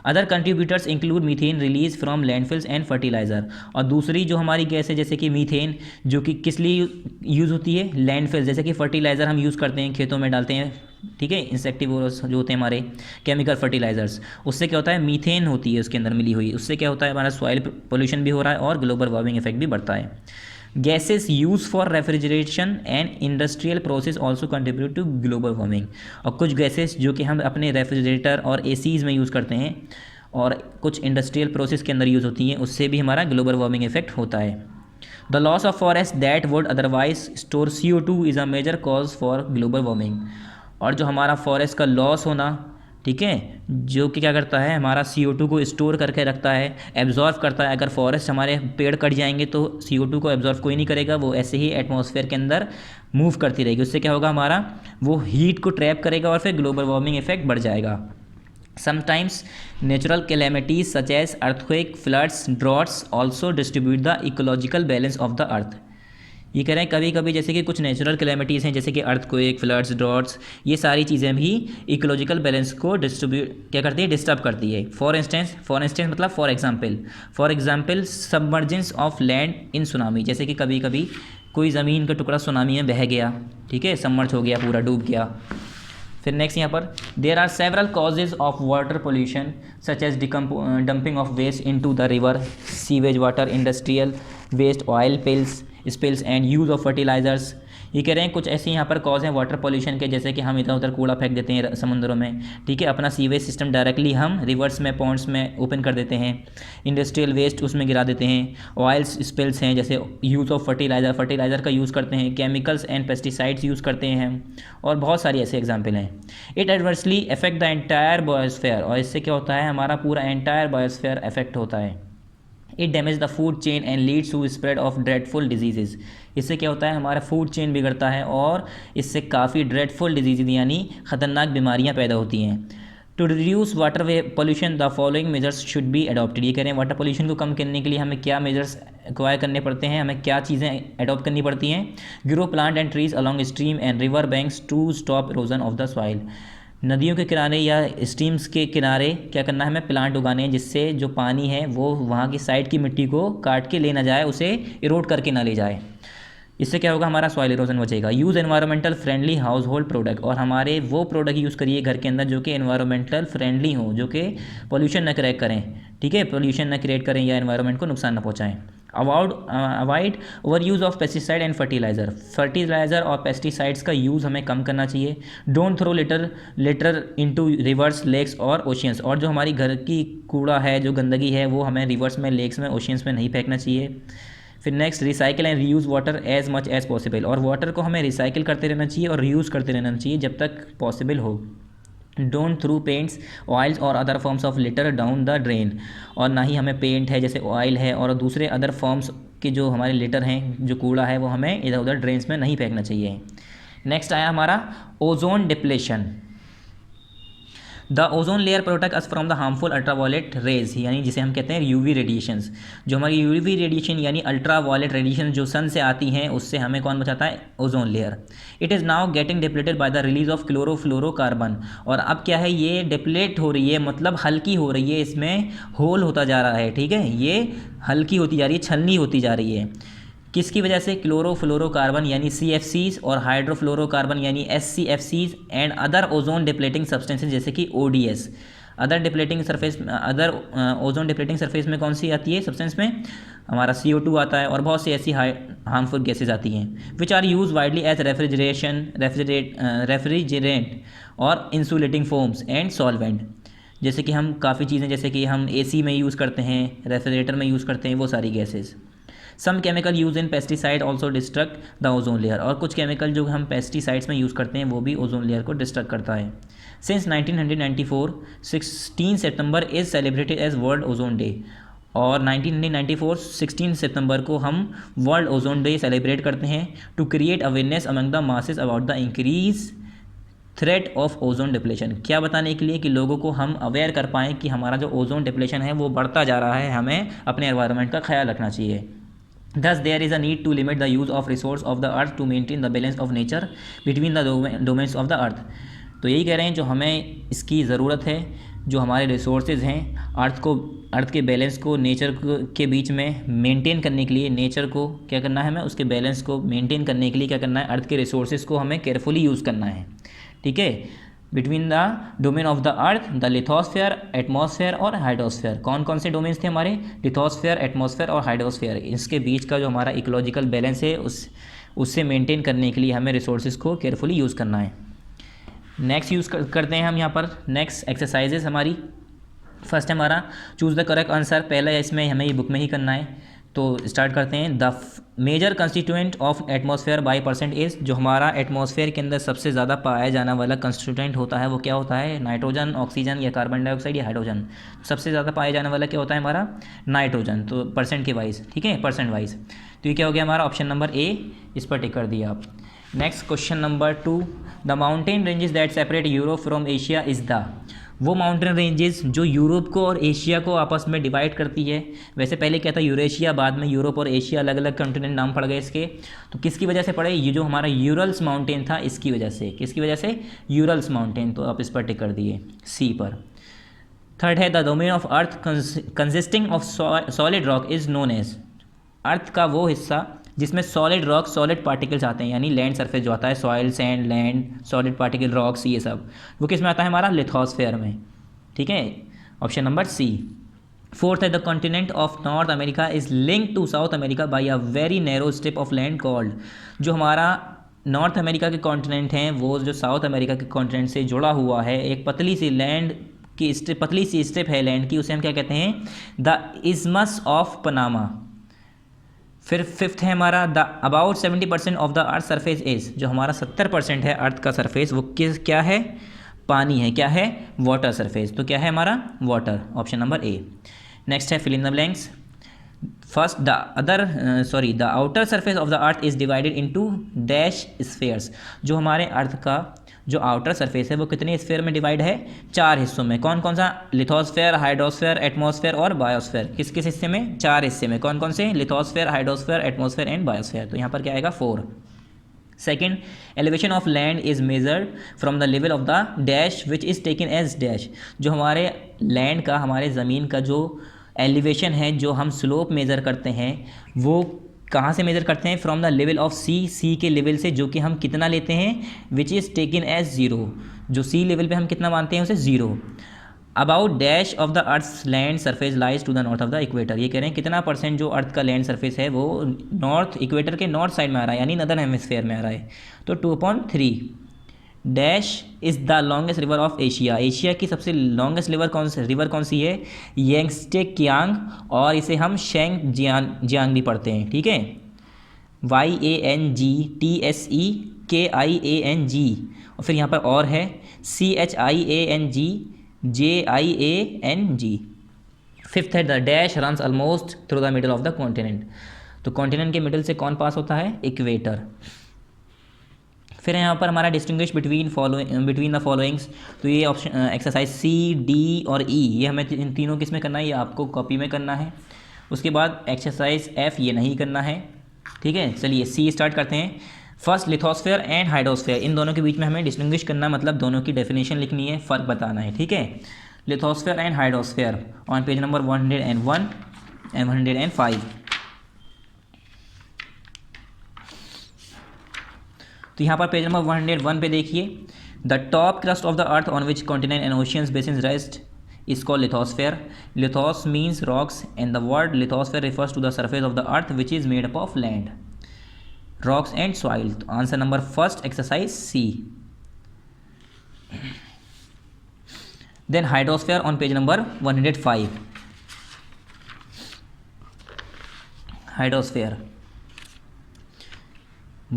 Other contributors include methane release from landfills and fertiliser. और दूसरी जो हमारी गैस है जैसे कि मीथेन, जो कि किस लिए यूज़ होती है, लैंडफिल्स, जैसे कि फर्टिलाइज़र हम यूज़ करते हैं, खेतों में डालते हैं, ठीक है, इंसेक्टिवोरस जो होते हैं हमारे केमिकल फर्टिलाइज़र्स, उससे क्या होता है, मीथेन होती है उसके अंदर मिली हुई, उससे क्या होता है, हमारा सॉइल पोल्यूशन भी हो रहा है और ग्लोबल वार्मिंग इफेक्ट भी बढ़ता है। Gases use for refrigeration and industrial process also contribute to global warming. और कुछ गैसेस जो कि हम अपने रेफ्रिजरेटर और एसीज़ में यूज़ करते हैं और कुछ इंडस्ट्रियल प्रोसेस के अंदर यूज़ होती हैं, उससे भी हमारा ग्लोबल वार्मिंग इफेक्ट होता है। The loss of forest that would otherwise store CO2 is a major cause for global warming. और जो हमारा फॉरेस्ट का लॉस होना, ठीक है, जो कि क्या करता है, हमारा CO2 को स्टोर करके रखता है, एब्जॉर्व करता है। अगर फॉरेस्ट हमारे पेड़ कट जाएंगे तो CO2 को एब्जॉर्व कोई नहीं करेगा, वो ऐसे ही एटमॉस्फेयर के अंदर मूव करती रहेगी। उससे क्या होगा, हमारा वो हीट को ट्रैप करेगा और फिर ग्लोबल वार्मिंग इफेक्ट बढ़ जाएगा। Sometimes natural calamities such as earthquake, floods, droughts also distribute the ecological balance of the earth. ये कह रहे हैं कभी कभी जैसे कि कुछ नेचुरल कैलेमिटीज़ हैं जैसे कि अर्थक्वेक, फ्लड्स, ड्रॉट्स, ये सारी चीज़ें भी इकोलॉजिकल बैलेंस को क्या करती है, डिस्टर्ब करती है। फॉर इंस्टेंस मतलब for example submergence of land in tsunami, जैसे कि कभी कभी कोई ज़मीन का टुकड़ा सुनामी में बह गया, ठीक है, सबमर्ज हो गया, पूरा डूब गया। फिर नेक्स्ट यहाँ पर there are several causes of water pollution such as dumping of waste into the river, sewage water, industrial waste, oil spills and use of fertilizers. ये कह रहे हैं कुछ ऐसे यहाँ पर कॉज हैं वाटर पोल्यूशन के, जैसे कि हम इधर उधर कूड़ा फेंक देते हैं समुद्रों में, ठीक है, अपना सीवेज सिस्टम डायरेक्टली हम रिवर्स में, पॉन्ड्स में ओपन कर देते हैं, इंडस्ट्रियल वेस्ट उसमें गिरा देते हैं, ऑयल स्पिल्स हैं, जैसे यूज़ ऑफ फर्टिलाइज़र का यूज़ करते हैं, केमिकल्स एंड पेस्टिसाइड्स यूज़ करते हैं हम, और बहुत सारी ऐसे एग्जाम्पल हैं। It adversely affect the entire biosphere, और इससे क्या होता है, हमारा पूरा एंटायर बायोस्फीयर अफेक्ट होता है। It damage the food chain and leads to spread of dreadful disease. इससे क्या होता है, हमारा फूड चेन बिगड़ता है और इससे काफ़ी ड्रेडफुल डिजीज़ यानी ख़तरनाक बीमारियां पैदा होती हैं। To reduce water way pollution the following measures should be adopted. ये कह रहे हैं वाटर पोल्यूशन को कम करने के लिए हमें क्या मेजर्स एक्वायर करने पड़ते हैं, हमें क्या चीज़ें अडॉप्ट करनी पड़ती हैं। Grow plant and trees along stream and river banks to stop erosion of the soil. नदियों के किनारे या स्ट्रीम्स के किनारे क्या करना है, हमें प्लांट उगाने हैं, जिससे जो पानी है वो वहाँ की साइड की मिट्टी को काट के ले ना जाए, उसे इरोड करके ना ले जाए। इससे क्या होगा, हमारा सॉइल इरोजन बचेगा। Use environmental friendly house hold product, और हमारे वो प्रोडक्ट यूज़ करिए घर के अंदर जो कि एनवायरमेंटल फ्रेंडली हो, जो कि पोल्यूशन न क्रिएट करें, ठीक है, पोल्यूशन न क्रिएट करें या एनवायरमेंट को नुकसान न पहुँचाएँ। Avoid over use of pesticide and fertiliser और पेस्टिसाइड्स का यूज़ हमें कम करना चाहिए। Don't throw litter into rivers, lakes और ओशियंस, और जो हमारी घर की कूड़ा है, जो गंदगी है, वो हमें रिवर्स में, लेक्स में, ओशियंस में नहीं फेंकना चाहिए। फिर next recycle and reuse water as much as possible, और वाटर को हमें रिसाइकिल करते रहना चाहिए और रीयूज़ करते रहना चाहिए जब तक पॉसिबल हो। डोंट थ्रू पेंट्स, ऑयल्स और other forms of litre down the drain, और ना ही हमें पेंट है, जैसे ऑयल है और दूसरे अदर फॉर्म्स के जो हमारे लिटर हैं, जो कूड़ा है, वो हमें इधर उधर ड्रेन्स में नहीं फेंकना चाहिए। नेक्स्ट आया हमारा ozone depletion. The ozone layer protect us from the harmful ultraviolet raise, यानी जिसे हम कहते हैं यूवी रेडिएशंस। जो हमारी यूवी रेडिएशन यानी अल्ट्रावायलेट रेडिएशन जो सन से आती हैं, उससे हमें कौन बचाता है? Ozone layer. It is now getting depleted by the release of chlorofluorocarbon. और अब क्या है, ये डिप्लीट हो रही है, मतलब हल्की हो रही है, इसमें होल होता जा रहा है, ठीक है, ये हल्की होती जा रही है, छलनी होती जा रही है। किसकी वजह से? क्लोरोफ्लोरोकार्बन यानी CFCs और हाइड्रोफ्लोरोकार्बन यानी SCFCs and other ozone depleting substances जैसे कि ODS। Other depleting surface, other ozone depleting surface में कौन सी आती है सब्सटेंस में? हमारा CO2 आता है और बहुत सी ऐसी हार्मफुल गैसेज आती हैं which are use widely as refrigerant और इंसुलेटिंग फोम्स एंड सॉल्वेंट। जैसे कि हम काफ़ी चीज़ें, जैसे कि हम AC में यूज़ करते हैं, रेफ्रिजरेटर में यूज़ करते हैं, वो सारी gases. Some chemical use in pesticide also destruct the ozone layer. और कुछ केमिकल जो हम पेस्टिसाइड्स में यूज़ करते हैं वो भी ओजोन लेयर को डिस्ट्रक्ट करता है। Since 1994 16 September is celebrated as world ozone day. और 1994 16 सितंबर को हम वर्ल्ड ओजोन डे सेलिब्रेट करते हैं to create awareness among the masses about the increase threat of ozone depletion. क्या बताने के लिए? कि लोगों को हम अवेयर कर पाएँ कि हमारा जो ओजोन डिप्लेशन है वो बढ़ता जा रहा है, हमें अपने एनवायरनमेंट का ख्याल रखना चाहिए। Thus, there is a need to limit the use of resource of the earth to maintain the balance of nature between the domains of the earth। तो यही कह रहे हैं, जो हमें इसकी ज़रूरत है, जो हमारे रिसोर्सेज हैं, अर्थ के बैलेंस को नेचर के बीच में मेंटेन करने के लिए, नेचर को क्या करना है हमें, उसके बैलेंस को मेंटेन करने के लिए क्या करना है, अर्थ के रिसोर्सेज को हमें केयरफुली यूज़ करना है, ठीक है। Between the domain of the earth, the lithosphere, atmosphere और हाइड्रोस्फेयर। कौन कौन से डोमेन्स थे हमारे? लिथोस्फेयर, एटमॉस्फेयर और हाइड्रोस्फेयर। इसके बीच का जो हमारा इकोलॉजिकल बैलेंस है उससे मेंटेन करने के लिए हमें रिसोर्सेज को केयरफुली यूज़ करना है। नेक्स्ट यूज़ करते हैं हम यहाँ पर, नेक्स्ट एक्सरसाइजेज हमारी। फर्स्ट हमारा चूज़ द करेक्ट आंसर। पहला इसमें हमें ये बुक में ही करना है, तो स्टार्ट करते हैं। The major constituent of atmosphere by percent is. जो हमारा एटमॉस्फेयर के अंदर सबसे ज़्यादा पाया जाने वाला कंस्टिट्यूएंट होता है वो क्या होता है? नाइट्रोजन, ऑक्सीजन या कार्बन डाइऑक्साइड या हाइड्रोजन। सबसे ज़्यादा पाया जाने वाला क्या होता है हमारा? नाइट्रोजन। तो परसेंट के वाइज, ठीक है, परसेंट वाइज। तो ये क्या हो गया हमारा? ऑप्शन नंबर A, इस पर टिक कर दिया आप। Next question number 2, the mountain ranges that separate Europe from Asia is the. वो माउंटेन रेंजेस जो यूरोप को और एशिया को आपस में डिवाइड करती है। वैसे पहले क्या था? यूरेशिया, बाद में यूरोप और एशिया अलग अलग कंटिनेंट नाम पड़ गए इसके। तो किसकी वजह से पड़े? ये जो हमारा यूरल्स माउंटेन था, इसकी वजह से। किसकी वजह से? URLs mountain. तो आप इस पर टिक कर दिए, C पर। थर्ड है the domain of earth consisting of solid rock is known as. Earth का वो हिस्सा जिसमें सॉलिड रॉक, सॉलिड पार्टिकल्स आते हैं, यानी लैंड सरफेस जो आता है, soil, sand, land, solid particle, rocks, ये सब, वो किस में आता है हमारा? लिथोस्फेयर में, ठीक है, ऑप्शन नंबर C। फोर्थ है the continent of north America is link to south America by a very narrow strip of land called. जो हमारा नॉर्थ अमेरिका के कॉन्टिनेंट हैं वो जो साउथ अमेरिका के कॉन्टिनेंट से जुड़ा हुआ है, एक पतली सी लैंड की स्ट्रिप, पतली सी स्ट्रिप है लैंड की, उसे हम क्या कहते हैं? The isthmus of Panama. फिर फिफ्थ है हमारा the about 70% of the earth surface is. जो हमारा 70% है अर्थ का सरफेस, वो क्या है? पानी है। क्या है? Water surface. तो क्या है हमारा? Water, option number A। Next है fill in the blanks. First the outer surface of the earth is divided into dash spheres. जो हमारे अर्थ का जो आउटर सरफेस है वो कितने स्फीयर में डिवाइड है? 4 हिस्सों में। कौन कौन सा? लिथोस्फेयर, हाइड्रोस्फेयर, एटमॉस्फेयर और बायोस्फेयर। किस किस हिस्से में? 4 हिस्से में। कौन कौन से? Lithosphere, hydrosphere, atmosphere and biosphere. तो यहाँ पर क्या आएगा? 4। Second, elevation of land is measured from the level of the dash which is taken as dash. जो हमारे लैंड का, हमारे ज़मीन का जो एलिवेशन है, जो हम स्लोप मेज़र करते हैं, वो कहाँ से मेज़र करते हैं? From the level of sea के लेवल से, जो कि हम कितना लेते हैं? Which is taken as 0। जो C लेवल पे हम कितना मानते हैं? उसे 0। About dash of the earth land surface lies to the north of the equator. ये कह रहे हैं कितना % जो अर्थ का लैंड सरफेस है वो नॉर्थ, इक्वेटर के नॉर्थ साइड में आ रहा है, यानी नदर्न हेमिस्फेयर में आ रहा है। तो 2/3। Dash is the longest river of Asia. Asia की सबसे लॉन्गेस्ट रिवर कौन सी है? येंगस्टे कियांग, और इसे हम शेंग जियांग भी पढ़ते हैं, ठीक है, YANGTSEKIANG। और फिर यहाँ पर और है CHIANGJIANG। फिफ्थ है the dash runs almost through the middle of the continent. तो कॉन्टिनेंट के मिडल से कौन पास होता है? इक्वेटर। फिर यहाँ पर हमारा डिस्टिंग्विश बिटवीन द फॉलोइंग्स, तो ये ऑप्शन एक्सरसाइज सी, डी और ई, ये हमें इन तीनों किस में करना है, ये आपको कॉपी में करना है। उसके बाद एक्सरसाइज एफ, ये नहीं करना है, ठीक है। चलिए सी स्टार्ट करते हैं। फर्स्ट लिथोस्फेयर एंड हाइड्रोस्फेयर, इन दोनों के बीच में हमें डिस्टिंग्विश करना है, मतलब दोनों की डेफिनेशन लिखनी है, फ़र्क बताना है, ठीक है। Lithosphere and hydrosphere on page number 101 and 105। तो यहाँ पर पेज नंबर 101 पे देखिए, the top crust of the earth on which continent and oceans basins rest is called lithosphere. Lithos means rocks and the word lithosphere refers to the surface of the earth which is made up of land, rocks and soil. Answer number first, exercise C. Then hydrosphere on page number 105. Hydrosphere.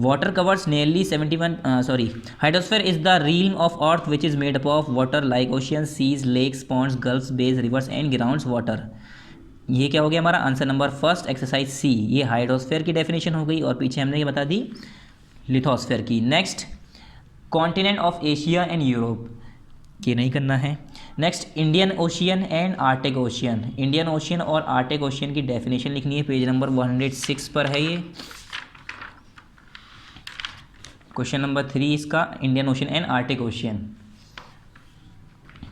Water covers nearly 71 hydrosphere is the realm of earth which is made up of water like oceans, seas, lakes, ponds, gulfs, bays, rivers and ground water. ये क्या हो गया हमारा answer number first, exercise सी। ये hydrosphere की definition हो गई और पीछे हमने ये बता दी लिथोस्फेयर की। Next, continent of Asia and Europe, ये नहीं करना है। Next, Indian ocean and arctic ocean, Indian ocean और आर्टिक ओशियन की डेफिनेशन लिखनी है, पेज नंबर 106 पर है ये। क्वेश्चन नंबर 3 इसका, Indian ocean and arctic ocean,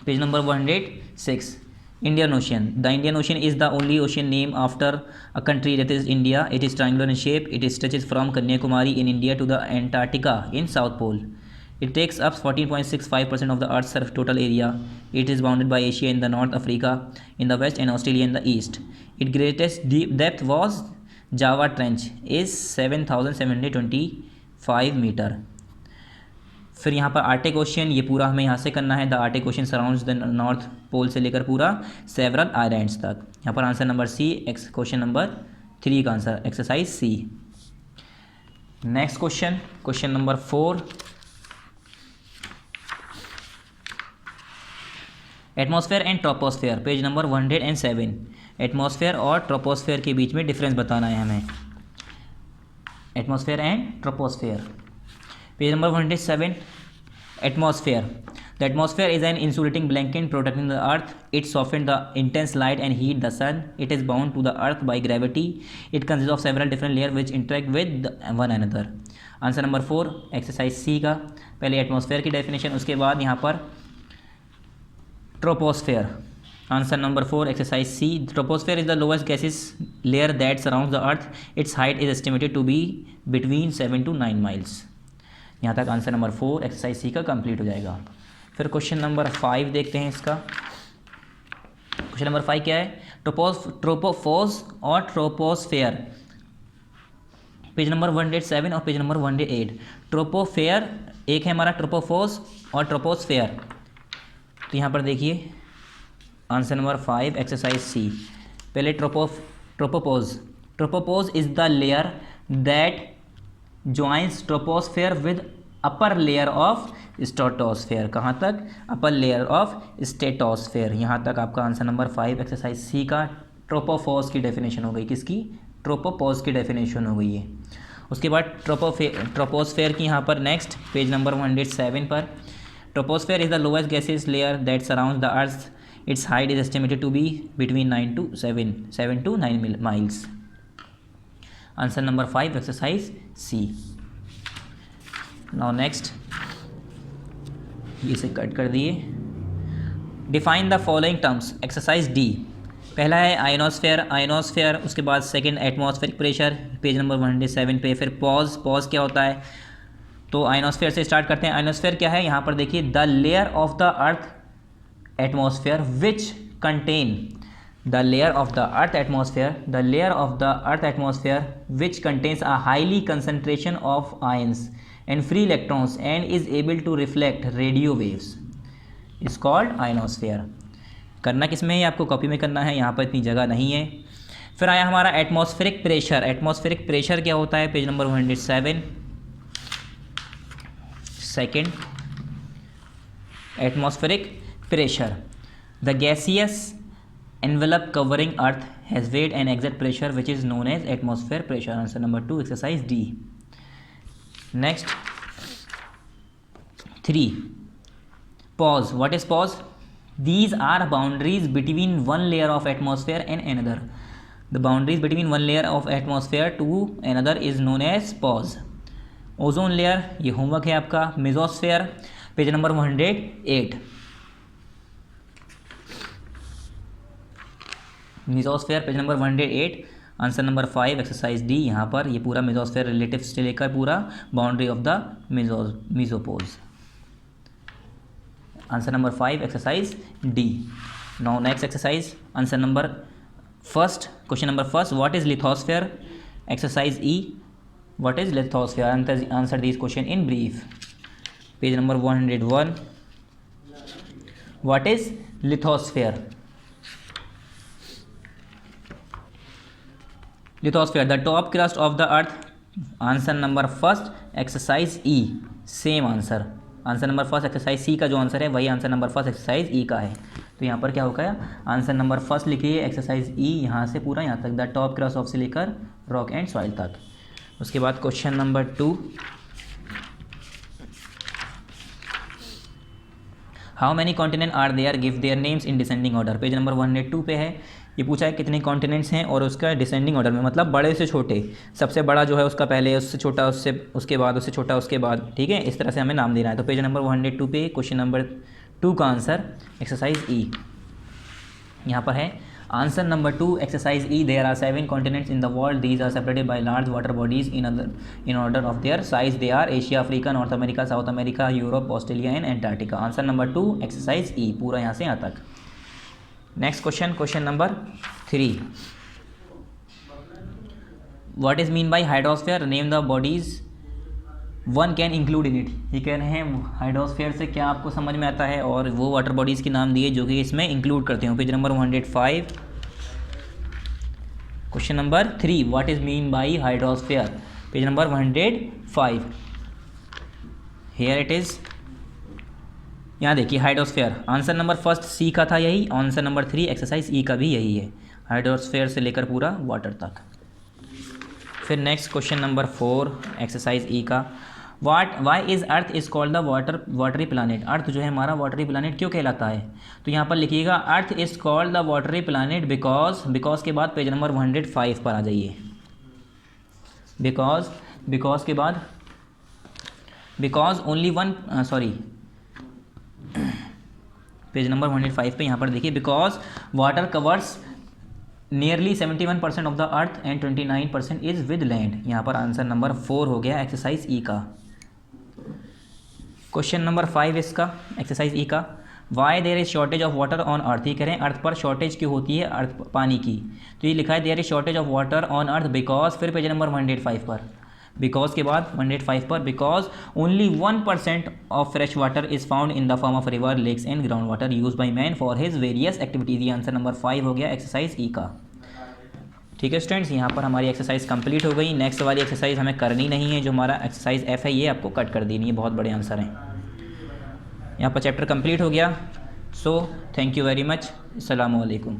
page number 106। Indian ocean, the Indian ocean is the only ocean name after a country that is India. It is triangular in shape, it stretches from Kanyakumari in India to the Antarctica in south pole. It takes up 14.65% of the Earth's total area. It is bounded by Asia in the north, Africa in the west, and Australia in the east. Its greatest depth was Java Trench is 7,725 metre. फिर यहाँ पर Arctic ocean, ये पूरा हमें यहाँ से करना है। The arctic ocean surrounds the north pole से लेकर पूरा सेवरल आइलैंड्स तक। यहाँ पर answer number C, question number 3 का answer, exercise C. Next question, question number 4, atmosphere and troposphere, page number 107। Atmosphere और ट्रोपोस्फेयर के बीच में डिफरेंस बताना है हमें। Atmosphere and troposphere, page number 107। Atmosphere, the atmosphere is an insulating blanket protecting the earth. It soften the intense light and heat the sun. It is bound to the earth by gravity. It consist of several different layer which interact with one another. Answer number 4, exercise C का। पहले atmosphere की definition, उसके बाद यहाँ पर troposphere. Answer number 4, exercise C. Troposphere is the lowest gases layer that surrounds the earth. Its height is estimated to be between 7 to 9 miles. यहाँ तक answer number 4, exercise C का कंप्लीट हो जाएगा। फिर क्वेश्चन नंबर 5 देखते हैं इसका। Question number 5 क्या है, ट्रोपोफोस और ट्रोपोस्फेयर, पेज नंबर 107 और पेज नंबर 108। ट्रोपोफेयर एक है हमारा, ट्रोपोफोस और ट्रोपोस्फेयर। तो यहाँ पर देखिए आंसर नंबर 5, एक्सरसाइज सी। पहले tropopause, tropopause is the layer that joins troposphere with upper layer of stratosphere. कहाँ तक, अपर लेयर ऑफ स्ट्रेटोस्फेयर। यहाँ तक आपका आंसर नंबर 5, एक्सरसाइज सी का ट्रोपोफोज की डेफिनेशन हो गई। किसकी, ट्रोपोपोज की डेफिनेशन हो गई है। उसके बाद ट्रोपोस्फेयर की यहाँ पर नेक्स्ट, पेज नंबर 107 पर। Troposphere is the lowest gases layer that surrounds the earth. Its height is estimated to be between 7 to 9 miles. Answer number 5, exercise C. Now next, इसे कट कर दिए। Define the following terms. Exercise D. पहला है ionosphere, ionosphere. उसके बाद second atmospheric pressure, page number 107 पे। फिर pause, pause क्या होता है, तो आयनोस्फेयर से स्टार्ट करते हैं। आयनोस्फेयर क्या है, यहाँ पर देखिए, the layer of the earth atmosphere which contain the layer of the earth atmosphere which contains a highly concentration of ions and free electrons and is able to reflect radio waves is called ionosphere। करना किस में है, आपको copy में करना है, यहाँ पर इतनी जगह नहीं है। फिर आया हमारा एटमॉस्फेरिक प्रेशर। एटमॉस्फेरिक प्रेशर क्या होता है, page number 107। Second, atmospheric pressure, the gaseous envelope covering earth has weight and exact pressure which is known as atmosphere pressure. Answer number 2, exercise D. Next, 3. Pause. What is pause? These are boundaries between one layer of atmosphere and another. The boundaries between one layer of atmosphere to another is known as pause. Ozone layer, ये homework है आपका. Mesosphere, page number 108. Mesosphere page number 108. Answer number 5 exercise D. यहाँ पर ये पूरा mesosphere relative से लेकर पूरा boundary of the mesopause. Answer number 5 exercise D. Now next exercise answer number first. Question number first, what is lithosphere? Exercise E, what is lithosphere? Answer this question in brief. Page number 101. What is lithosphere? Lithosphere, the top crust of the earth. Answer number first exercise E, same answer. Answer number first exercise C का जो answer है वही answer number first exercise E का है. तो यहाँ पर क्या होगा, आंसर नंबर फर्स्ट लिखिए एक्सरसाइज ई, यहाँ से पूरा यहाँ तक, द टॉप क्रस्ट ऑफ से लेकर रॉक एंड सॉइल तक. उसके बाद question number 2, how many continent are there, give their names in descending order. Page number 102 पे है. ये पूछा है कितने कॉन्टिनेंट्स हैं और उसका डिसेंडिंग ऑर्डर में, मतलब बड़े से छोटे. सबसे बड़ा जो है उसका पहले, उससे छोटा उससे उसके बाद, उससे छोटा उसके बाद. ठीक है, इस तरह से हमें नाम देना है. तो पेज नंबर 102 पे क्वेश्चन नंबर 2 का आंसर एक्सरसाइज ई यहाँ पर है. Answer number 2 exercise E, there are 7 continents in the world. These are separated by large water bodies in order of their size. They are Asia, Africa, north America, south America, Europe, Australia and Antarctica. Answer number 2 exercise E, पूरा यहाँ से यहाँ तक. Next question, question number 3, what is mean by hydrosphere? Name the bodies one can include in it. ये कह रहे हैं hydrosphere से क्या आपको समझ में आता है, और वो वाटर बॉडीज़ के नाम दिए जो कि इसमें इंक्लूड करते हो. Page number 105. Question number 3, what is mean by hydrosphere? Page number 105. Here it is. यहाँ देखिए हाइड्रोस्फीयर, आंसर नंबर फर्स्ट सी का था यही. आंसर नंबर 3 एक्सरसाइज ई का भी यही है, हाइड्रोस्फीयर से लेकर पूरा वाटर तक. फिर next question number 4 exercise E का, why is earth is called the watery planet. Earth जो है हमारा वाटरी प्लानट क्यों कहलाता है? तो यहाँ पर लिखिएगा अर्थ is called the watery planet because के बाद पेज नंबर 105 पर आ जाइए. बिकॉज के बाद, because only one, sorry page number 105 पे यहाँ पर देखिए, because water covers nearly 71% of the earth and 29% is with land. यहाँ पर आंसर नंबर 4 हो गया एक्सरसाइज ई का. क्वेश्चन नंबर 5 इसका एक्सरसाइज ई का, why there is shortage of water on earth. ये कह रहे हैं अर्थ पर शॉर्टेज क्यों होती है अर्थ पानी की. तो ये लिखा है there is shortage of water on earth because, फिर पेज नंबर 105 पर, बिकॉज के बाद 105 पर, because only 1% of fresh water is found in the form of river, lakes and ground water use by man for his various activities. ये answer number 5 हो गया exercise E का. ठीक है स्टूडेंट्स, यहाँ पर हमारी एक्सरसाइज कंप्लीट हो गई. नेक्स्ट वाली एक्सरसाइज हमें करनी नहीं है, जो हमारा एक्सरसाइज एफ है ये आपको कट कर देनी है. बहुत बड़े आंसर हैं. यहाँ पर चैप्टर कंप्लीट हो गया. So thank you very much. अस्सलामु अलैकुम.